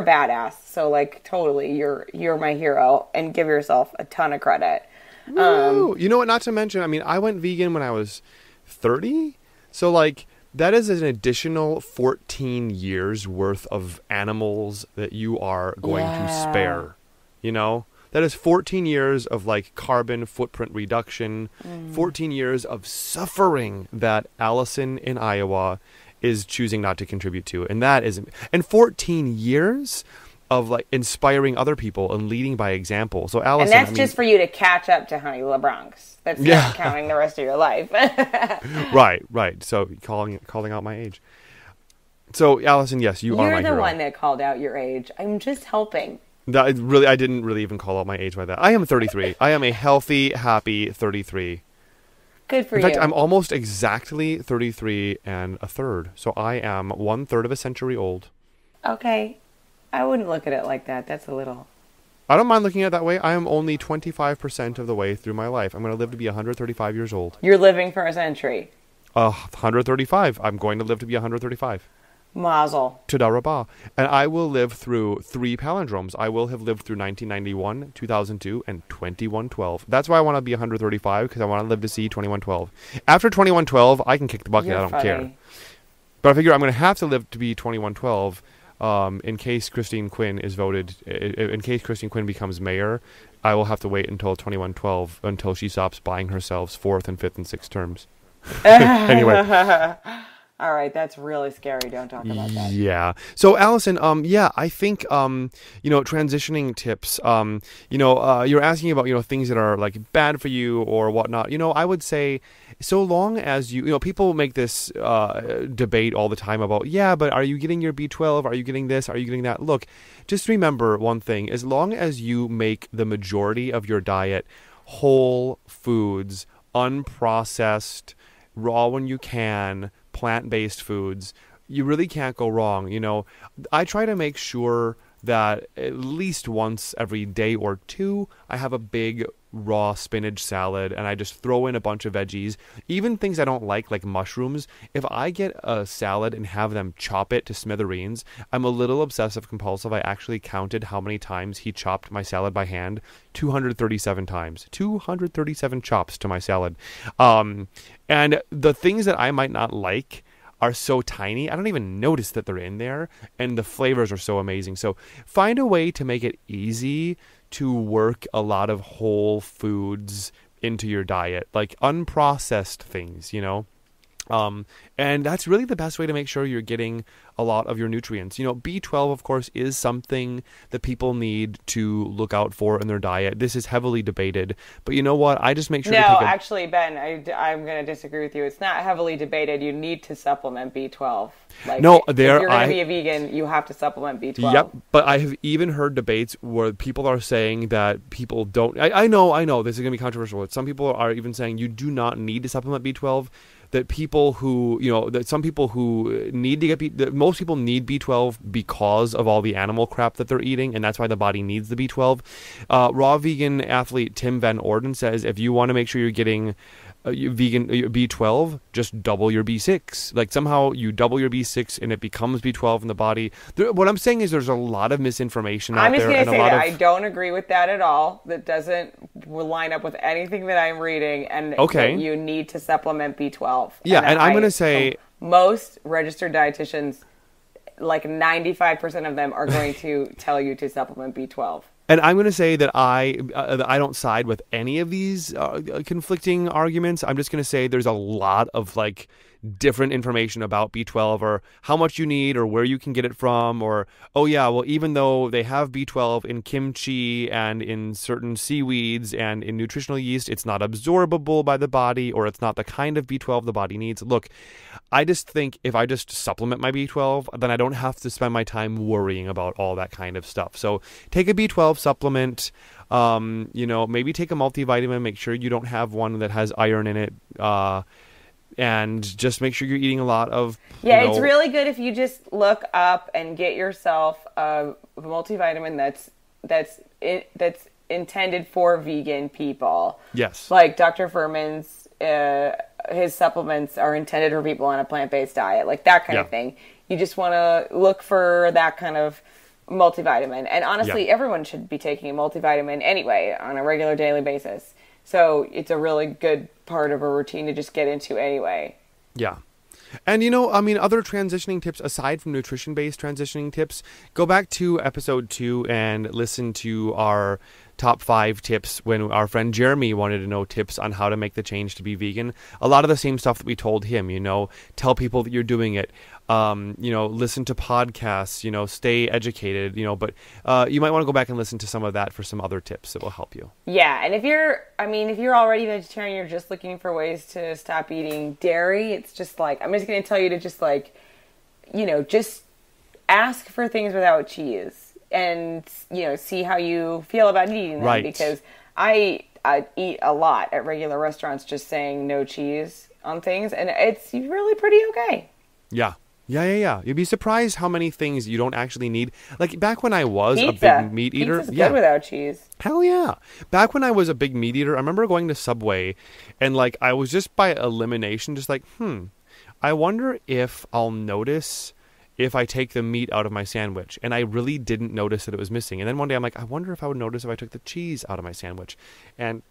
badass. So like totally you're my hero, and give yourself a ton of credit. You know what, not to mention, I mean, I went vegan when I was 30, so like that is an additional 14 years worth of animals that you are going to spare. You know, that is 14 years of like carbon footprint reduction, 14 years of suffering that Allison in Iowa is choosing not to contribute to, and 14 years of like inspiring other people and leading by example. So Allison, and that's just for you to catch up to Honey LeBronx. That's not counting the rest of your life. Right. So calling out my age. So Allison, yes, you're my hero. You're the one that called out your age. I'm just helping. I didn't really even call out my age by that. I am 33. I am a healthy, happy 33. Good for you. In fact, I'm almost exactly 33 and a third. So I am 1/3 of a century old. Okay. I wouldn't look at it like that. That's a little... I don't mind looking at it that way. I am only 25% of the way through my life. I'm going to live to be 135 years old. You're living for a century. 135. I'm going to live to be 135. Mazel. Tada rabah. And I will live through 3 palindromes. I will have lived through 1991, 2002, and 2112. That's why I want to be 135, because I want to live to see 2112. After 2112, I can kick the bucket. I don't care. But I figure I'm going to have to live to be 2112 in case Christine Quinn is voted. In case Christine Quinn becomes mayor, I will have to wait until 2112 until she stops buying herself 4th and 5th and 6th terms. Anyway. All right, that's really scary. Don't talk about that. Yeah. So, Allison, I think, transitioning tips, you're asking about, things that are like bad for you or whatnot. I would say, so long as people make this debate all the time about, but are you getting your B12? Are you getting this? Are you getting that? Look, just remember one thing. As long as you make the majority of your diet whole foods, unprocessed, raw when you can, plant-based foods, you really can't go wrong. I try to make sure that at least once every day or two, I have a big raw spinach salad and I just throw in a bunch of veggies, even things I don't like mushrooms. If I get a salad and have them chop it to smithereens, I'm a little obsessive compulsive. I actually counted how many times he chopped my salad by hand. 237 times. 237 chops to my salad. And the things that I might not like are so tiny, I don't even notice that they're in there, and the flavors are so amazing. So find a way to make it easy to work a lot of whole foods into your diet, like unprocessed things, and that's really the best way to make sure you're getting a lot of your nutrients. B12, of course, is something that people need to look out for in their diet. This is heavily debated, but you know what? I just make sure. No, actually, Ben, I'm going to disagree with you. It's not heavily debated. You need to supplement B12. If you're going to be a vegan, you have to supplement B12. Yep, but I have even heard debates where people are saying that people don't. I know this is going to be controversial. Some people are even saying you do not need to supplement B12. That people who, that some people who need to get most people need B12 because of all the animal crap that they're eating, and that's why the body needs the B12. Raw vegan athlete Tim Van Orden says if you want to make sure you're getting vegan B12, just double your B6. Like somehow you double your B6 and it becomes B12 in the body. What I'm saying is there's a lot of misinformation out there. I'm just going to say that I don't agree with that at all. That doesn't line up with anything that I'm reading, and that you need to supplement B12. Yeah, and I'm going to say most registered dietitians, like 95% of them, are going to tell you to supplement B12. And I'm going to say that I don't side with any of these conflicting arguments. I'm just going to say there's a lot of like different information about B12 or how much you need or where you can get it from, or, oh yeah, well, even though they have B12 in kimchi and in certain seaweeds and in nutritional yeast, it's not absorbable by the body, or it's not the kind of B12 the body needs. Look, I just think if I just supplement my B12, then I don't have to spend my time worrying about all that kind of stuff. So take a B12 supplement, maybe take a multivitamin, make sure you don't have one that has iron in it, and just make sure you're eating a lot of... It's really good if you just look up and get yourself a multivitamin that's intended for vegan people. Yes. Like Dr. Furman's, his supplements are intended for people on a plant-based diet, like that kind of thing. You just want to look for that kind of multivitamin. And honestly, everyone should be taking a multivitamin anyway on a regular daily basis. So it's a really good part of a routine to just get into anyway. Yeah. And, other transitioning tips aside from nutrition-based transitioning tips, go back to episode 2 and listen to our top 5 tips when our friend Jeremy wanted to know tips on how to make the change to be vegan. A lot of the same stuff that we told him, tell people that you're doing it, listen to podcasts, stay educated, but you might want to go back and listen to some of that for some other tips that will help you. Yeah, and if you're already vegetarian, you're just looking for ways to stop eating dairy, it's just like, I'm just going to tell you to just just ask for things without cheese and, see how you feel about eating them. Right. Because I eat a lot at regular restaurants just saying no cheese on things, and it's really pretty okay. Yeah. Yeah. You'd be surprised how many things you don't actually need. Like back when I was Pizza. a big meat eater. Pizza's good without cheese. Hell yeah. Back when I was a big meat eater, I remember going to Subway and I was just by elimination just I wonder if I'll notice if I take the meat out of my sandwich. And I really didn't notice that it was missing. And then one day I'm like, I wonder if I would notice if I took the cheese out of my sandwich. And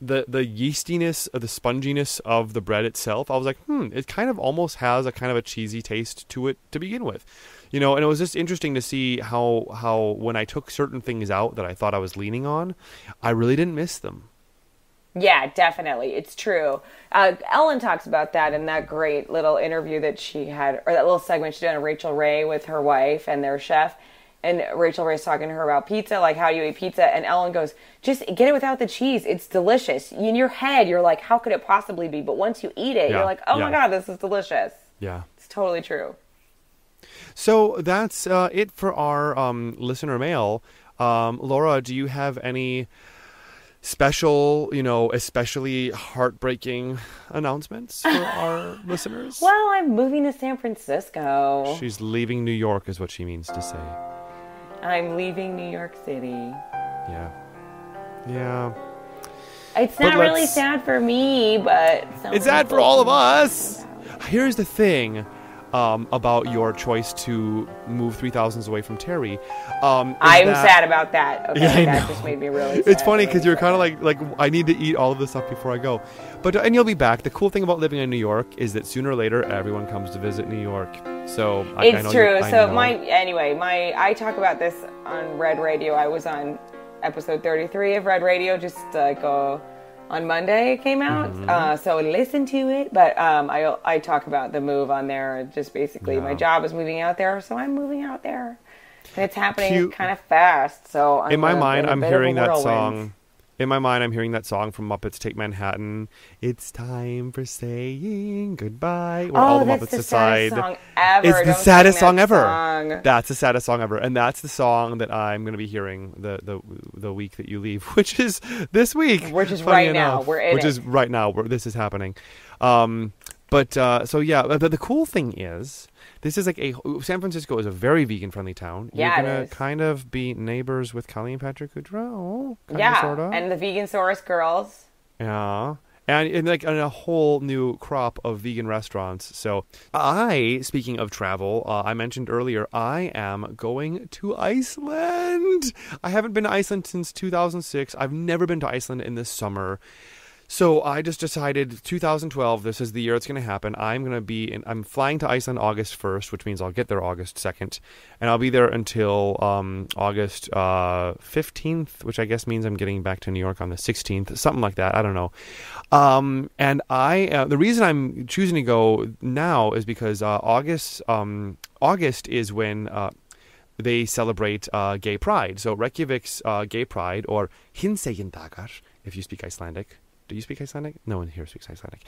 the yeastiness or the sponginess of the bread itself, I was like, it kind of almost has a kind of a cheesy taste to it to begin with. And it was just interesting to see how when I took certain things out that I thought I was leaning on, I really didn't miss them. Yeah, definitely. It's true. Ellen talks about that in that great little interview that she had, or that little segment she did on Rachel Ray with her wife and their chef. And Rachel Ray's talking to her about pizza, like, how do you eat pizza? And Ellen goes, just get it without the cheese. It's delicious. In your head, you're like, how could it possibly be? But once you eat it, you're like, oh my God, this is delicious. Yeah. It's totally true. So that's it for our listener mail. Laura, do you have any special, especially heartbreaking announcements for our listeners? Well, I'm moving to San Francisco. She's leaving New York is what she means to say. I'm leaving New York City. Yeah. It's not really sad for me, but... It's sad for all of us. Here's the thing about your choice to move 3,000s away from Terri. I'm sad about that. Okay, yeah, that just made me really sad. It's funny because you're kind of like I need to eat all of this stuff before I go. And you'll be back. The cool thing about living in New York is that sooner or later everyone comes to visit New York. So it's true. I talk about this on Red Radio. I was on episode 33 of Red Radio just on Monday it came out. Mm-hmm. So listen to it. But I talk about the move on there. Just basically my job is moving out there, so I'm moving out there. And it's happening kind of fast. So in my mind, I'm hearing that song. In my mind, I'm hearing that song from Muppets Take Manhattan. It's time for saying goodbye. Where all the Muppets decide. It's the saddest song ever. That's the saddest song ever. And that's the song that I'm going to be hearing the week that you leave, which is this week. Which is right now. We're in it. Which is right now. This is happening. The cool thing is, this is San Francisco is a very vegan-friendly town. Yeah, you're going to kind of be neighbors with Colleen Patrick-Goudreau. Sort of. And the Vegan Source girls. Yeah. And a whole new crop of vegan restaurants. So speaking of travel, I mentioned earlier, I am going to Iceland. I haven't been to Iceland since 2006. I've never been to Iceland in the summer. So I just decided 2012, this is the year it's going to happen. I'm flying to Iceland August 1st, which means I'll get there August 2nd. And I'll be there until August 15th, which I guess means I'm getting back to New York on the 16th, something like that. I don't know. And the reason I'm choosing to go now is because August is when they celebrate Gay Pride. So Reykjavik's Gay Pride, or Hinsegin dagar, if you speak Icelandic. Do you speak Icelandic? No one here speaks Icelandic.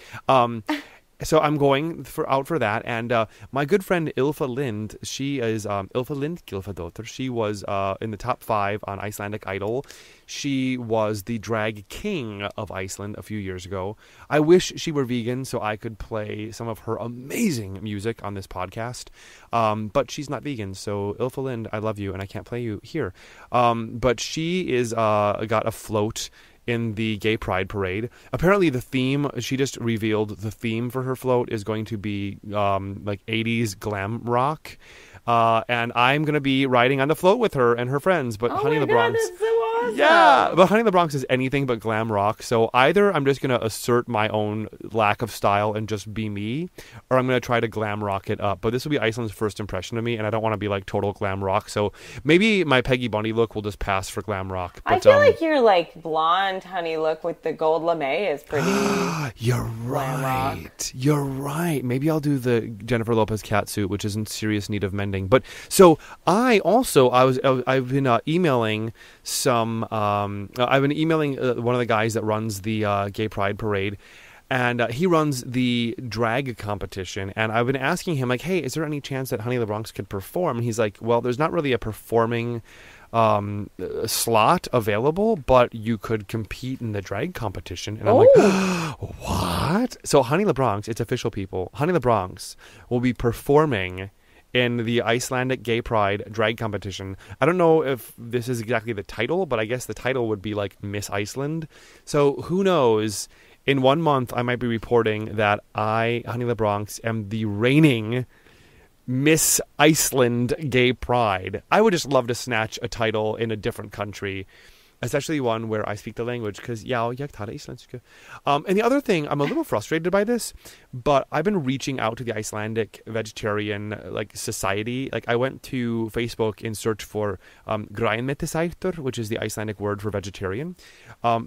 So I'm going out for that. And my good friend Ylfa Lind, she is Ylfa Lind Gylfadóttir. She was in the top 5 on Icelandic Idol. She was the drag king of Iceland a few years ago. I wish she were vegan so I could play some of her amazing music on this podcast. But she's not vegan. So Ylfa Lind, I love you and I can't play you here. But she is got a float in the Gay Pride Parade. Apparently the theme, she just revealed the theme for her float is going to be like 80s glam rock. And I'm going to be riding on the float with her and her friends. But Honey in the Bronx, that's so awesome. Yeah, but Honey in the Bronx is anything but glam rock. So either I'm just going to assert my own lack of style and just be me, or I'm going to try to glam rock it up. But this will be Iceland's first impression of me, and I don't want to be like total glam rock. So maybe my Peggy Bunny look will just pass for glam rock. But, I feel like your like blonde honey look with the gold lame is pretty. You're glam rock. right. You're right. Maybe I'll do the Jennifer Lopez catsuit, which is in serious need of mending. But so I've been emailing some. I've been emailing one of the guys that runs the Gay Pride Parade, and he runs the drag competition. And I've been asking him, like, hey, is there any chance that Honey in the Bronx could perform? And he's like, well, there's not really a performing slot available, but you could compete in the drag competition. And I'm like, what? So Honey in the Bronx, it's official, people. Honey in the Bronx will be performing in the Icelandic Gay Pride drag competition. I don't know if this is exactly the title, but I guess the title would be like Miss Iceland. So who knows? In 1 month, I might be reporting that I, Honey in the Bronx, am the reigning Miss Iceland Gay Pride. I would just love to snatch a title in a different country, especially one where I speak the language, because jag talar isländska. And the other thing, I'm a little frustrated by this, but I've been reaching out to the Icelandic vegetarian society. Like I went to Facebook in search for grænmetisætur, which is the Icelandic word for vegetarian.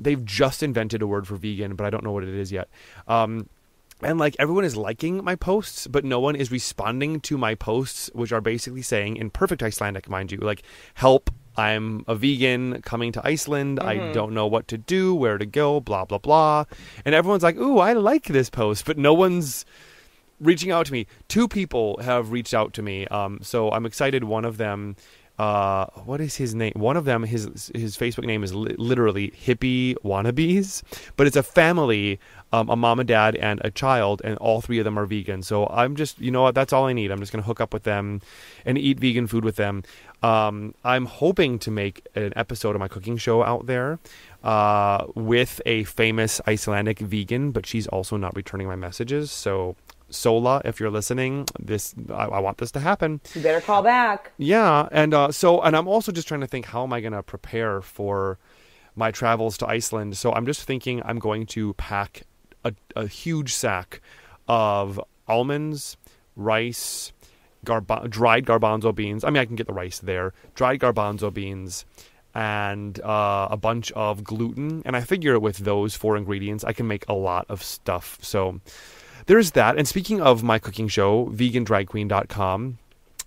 They've just invented a word for vegan, but I don't know what it is yet. And like everyone is liking my posts, but no one is responding to my posts, which are basically saying, in perfect Icelandic, mind you, like, help, I'm a vegan coming to Iceland. I don't know what to do, where to go, blah, blah, blah. And everyone's like, ooh, I like this post, but no one's reaching out to me. 2 people have reached out to me. So I'm excited. One of them, what is his name? One of them, his Facebook name is literally Hippie Wannabes, but it's a family, a mom and dad and a child, and all 3 of them are vegan. So I'm just, you know what, that's all I need. I'm just going to hook up with them and eat vegan food with them. I'm hoping to make an episode of my cooking show out there with a famous Icelandic vegan, but she's also not returning my messages. So Sola, if you're listening, I want this to happen. You better call back. Yeah, and I'm also just trying to think, how am I going to prepare for my travels to Iceland? So I'm just thinking I'm going to pack a huge sack of almonds, rice, dried garbanzo beans. I mean, I can get the rice there. Dried garbanzo beans and a bunch of gluten. And I figure with those 4 ingredients, I can make a lot of stuff. So there's that. And speaking of my cooking show, vegandragqueen.com,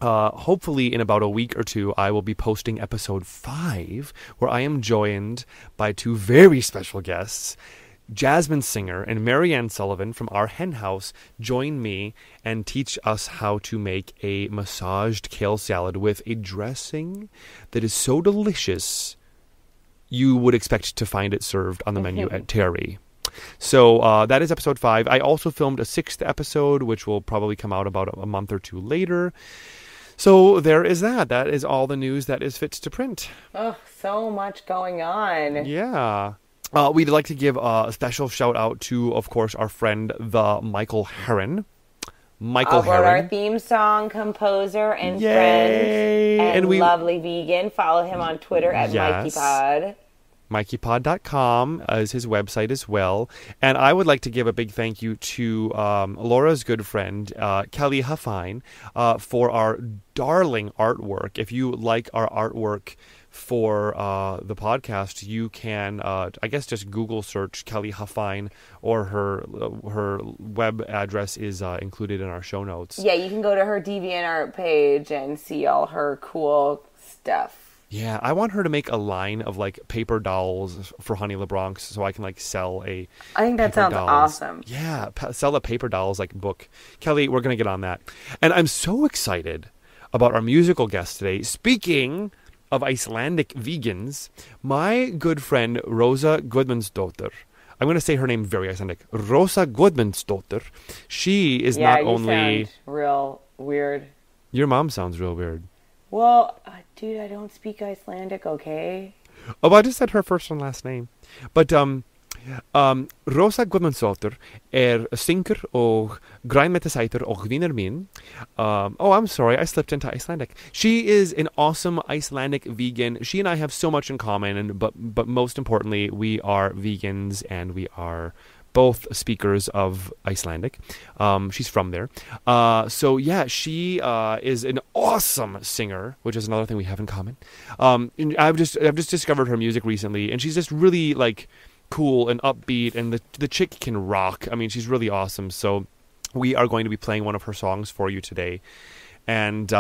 hopefully in about a week or 2, I will be posting episode 5, where I am joined by 2 very special guests. Jasmine Singer and Marianne Sullivan from our hen house join me and teach us how to make a massaged kale salad with a dressing that is so delicious you would expect to find it served on the menu at Terri. So that is episode 5. I also filmed a 6th episode, which will probably come out about a month or 2 later. So there is that. That is all the news that is fit to print. Oh, so much going on. Yeah. We'd like to give a special shout out to, of course, our friend, the Michael Heron. Our theme song composer and friend and lovely vegan. Follow him on Twitter at MikeyPod. MikeyPod.com is his website as well. And I would like to give a big thank you to Laura's good friend, Kelly Huffine, for our darling artwork. If you like our artwork for the podcast, you can, I guess, just Google search Kelly Huffine, or her web address is included in our show notes. Yeah, you can go to her DeviantArt page and see all her cool stuff. Yeah, I want her to make a line of like paper dolls for Honey LeBronx, so I can like sell a. I think that sounds awesome. Yeah, sell a paper dolls like book. Kelly, we're gonna get on that, and I'm so excited about our musical guest today. Speaking of Icelandic vegans, my good friend Rosa Gudmundsdóttir. I'm gonna say her name very Icelandic. Rosa Gudmundsdóttir. She is not only sound real weird. Your mom sounds real weird. Well, dude, I don't speak Icelandic, okay? Oh, I just said her first and last name. But Rosa Gudmundsdóttir syngur og grænmetisætur og vinur mín. I'm sorry, I slipped into Icelandic. She is an awesome Icelandic vegan. She and I have so much in common, but most importantly, we are vegans and we are both speakers of Icelandic. She's from there. So yeah, she is an awesome singer, which is another thing we have in common. I've just discovered her music recently, and she's just really like cool and upbeat, and the chick can rock. I mean, she's really awesome. So we are going to be playing one of her songs for you today. And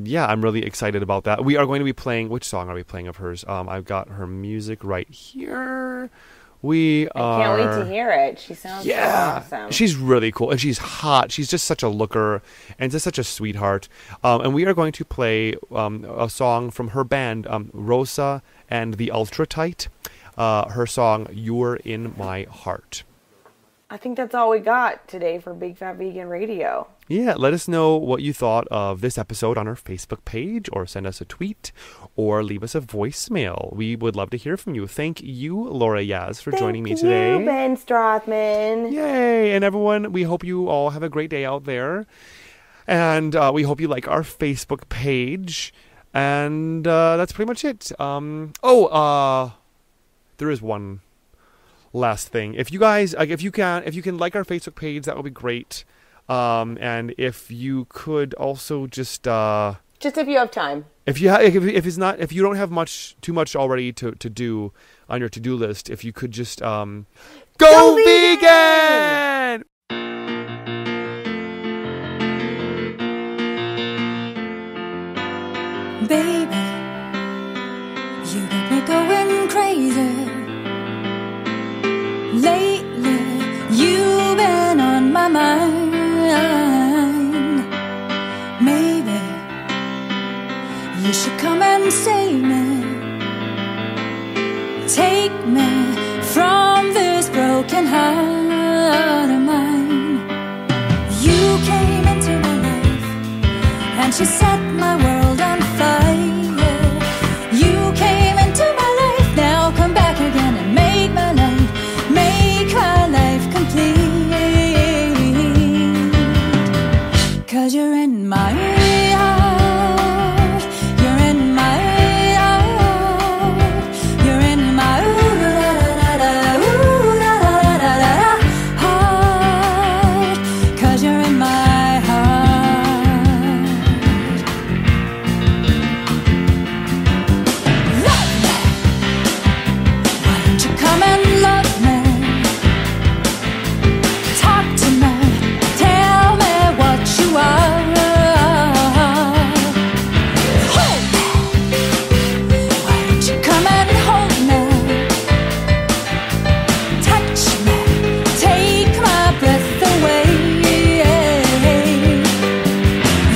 yeah, I'm really excited about that. We are going to be playing, which song are we playing of hers? I've got her music right here. I can't wait to hear it. She sounds so awesome. She's really cool, and she's hot. She's just such a looker and just such a sweetheart. And we are going to play a song from her band, Rosa and the Ultra Tight. Her song, You're in My Heart. I think that's all we got today for Big Fat Vegan Radio. Yeah, let us know what you thought of this episode on our Facebook page, or send us a tweet, or leave us a voicemail. We would love to hear from you. Thank you, Laura Yaz, for joining me today. Thank you, Ben Strothman. Yay! And everyone, we hope you all have a great day out there. And we hope you like our Facebook page. And that's pretty much it. There is one last thing. If you guys, if you can like our Facebook page, that would be great. And if you could also just if you have time. If you don't have too much already to do on your to-do list, if you could just go vegan! Baby, you got me going crazy. Lately, you've been on my mind. Maybe you should come and save me. Take me from this broken heart of mine. You came into my life and she set my world on fire. You came into my life, now come back again and make my life complete. 'Cause you're in my heart. You're in my heart. You're in my heart. 'Cause you're in my heart. Love me. Why don't you come and love me? Talk to me. Tell me what you are. Hold me. Why don't you come and hold me? Touch me. Take my breath away.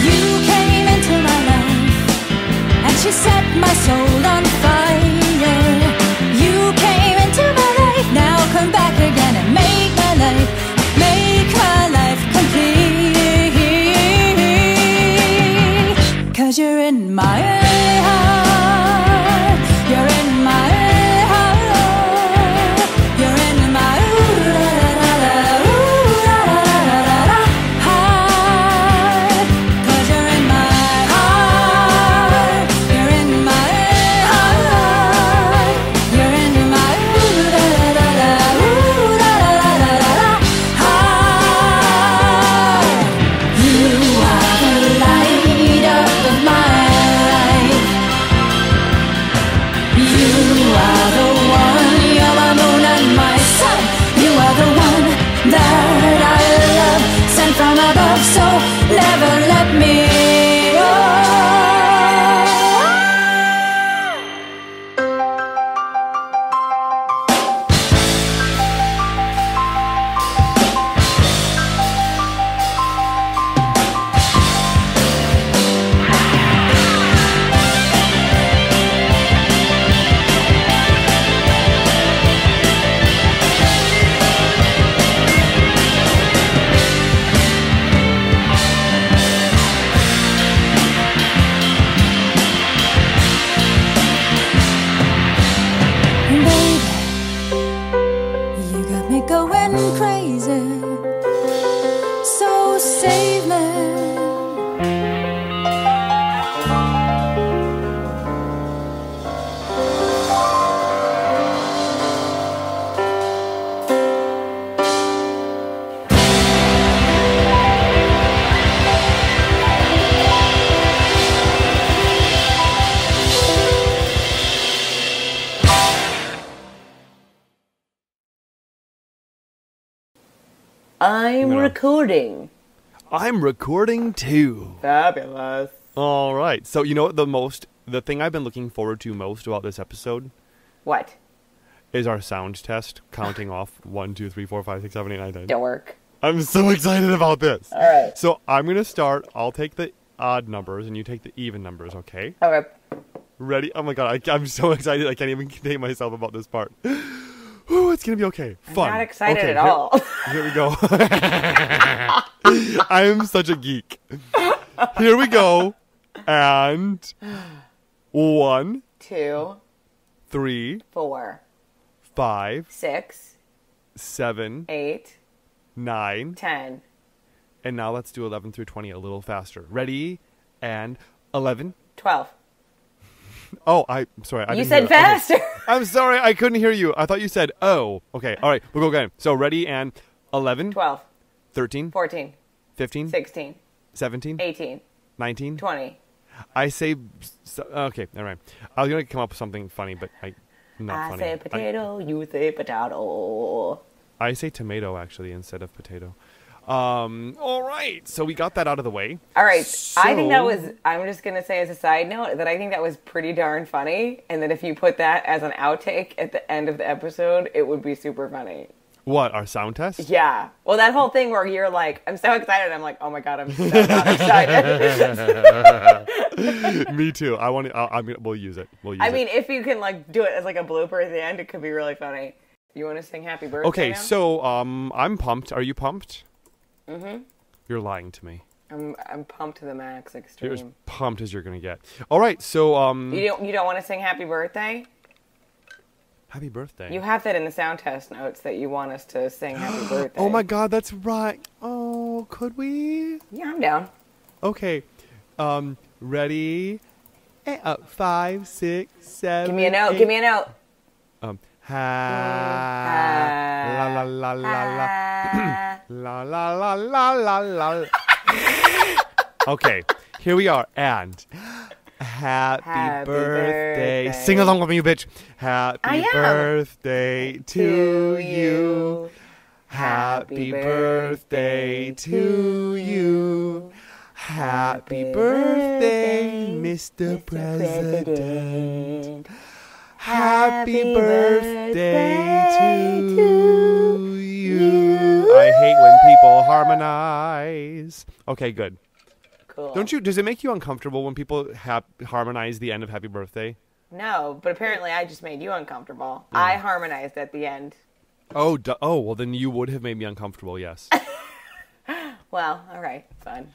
You came into my life and she set my soul on fire. You came into my life, now come back again and make my life complete. 'Cause you're in my heart. You're in my heart. You're in my heart. 'Cause you're in my heart. You're in my heart. You're in my I'm recording. I'm recording too. Fabulous. All right. So you know what the thing I've been looking forward to most about this episode What? is our sound test, counting off 1, 2, 3, 4, 5, 6, 7, 8, 9, 10. Dork. I'm so excited about this. All right. So I'm going to start. I'll take the odd numbers and you take the even numbers, okay? All right. Ready? Oh my god, I'm so excited. I can't even contain myself about this part. Ooh, it's going to be okay. Fun. I'm not excited okay, at all. Here we go. I am such a geek. Here we go. And 1, 2, 3, 4, 5, 6, 7, 8, 9, 10. and now let's do 11 through 20 a little faster. Ready? And 11. 12. Oh, I'm sorry. I You didn't said hear faster. Okay. I'm sorry. I couldn't hear you. I thought you said, oh. Okay. All right. We'll go again. So ready? And 11. 12. 13. 14. 15. 16. 17. 18. 19. 20. I say, okay. All right. I was going to come up with something funny, but not I funny. say potato, you say potato. I say tomato, actually, instead of potato. All right. So we got that out of the way. All right. I think that So- was, I'm just going to say as a side note, that I think that was pretty darn funny. And that if you put that as an outtake at the end of the episode, it would be super funny. What, our sound test? Yeah. Well, that whole thing where you're like, I'm so excited. I'm like, oh my God, I'm so not excited. Me too. We'll use it. We'll use I it. mean, if you can like do it as like a blooper at the end, it could be really funny. You want to sing happy birthday Okay, now? so I'm pumped. Are you pumped? Mm-hmm. You're lying to me. I'm pumped to the max You're extreme. as pumped as you're gonna get. All right, so You don't want to sing happy birthday? happy birthday. You have that in the sound test notes that you want us to sing happy birthday. Oh my God, that's right. Oh, could we? Yeah, I'm down. Okay, ready? 5, 6, 7. Give me a note. 8. Give me a note. La la la la la la la la la la la. Okay, here we are, and happy birthday. Sing along with me, you bitch. Happy birthday to you. Happy birthday to you. Happy birthday, Mr. President. Happy birthday to you. I hate when people harmonize. Okay, good. Cool. Does it make you uncomfortable when people harmonize the end of happy birthday? No, but apparently I just made you uncomfortable. I harmonized at the end. Oh, well then you would have made me uncomfortable, yes. Well, all right, fine.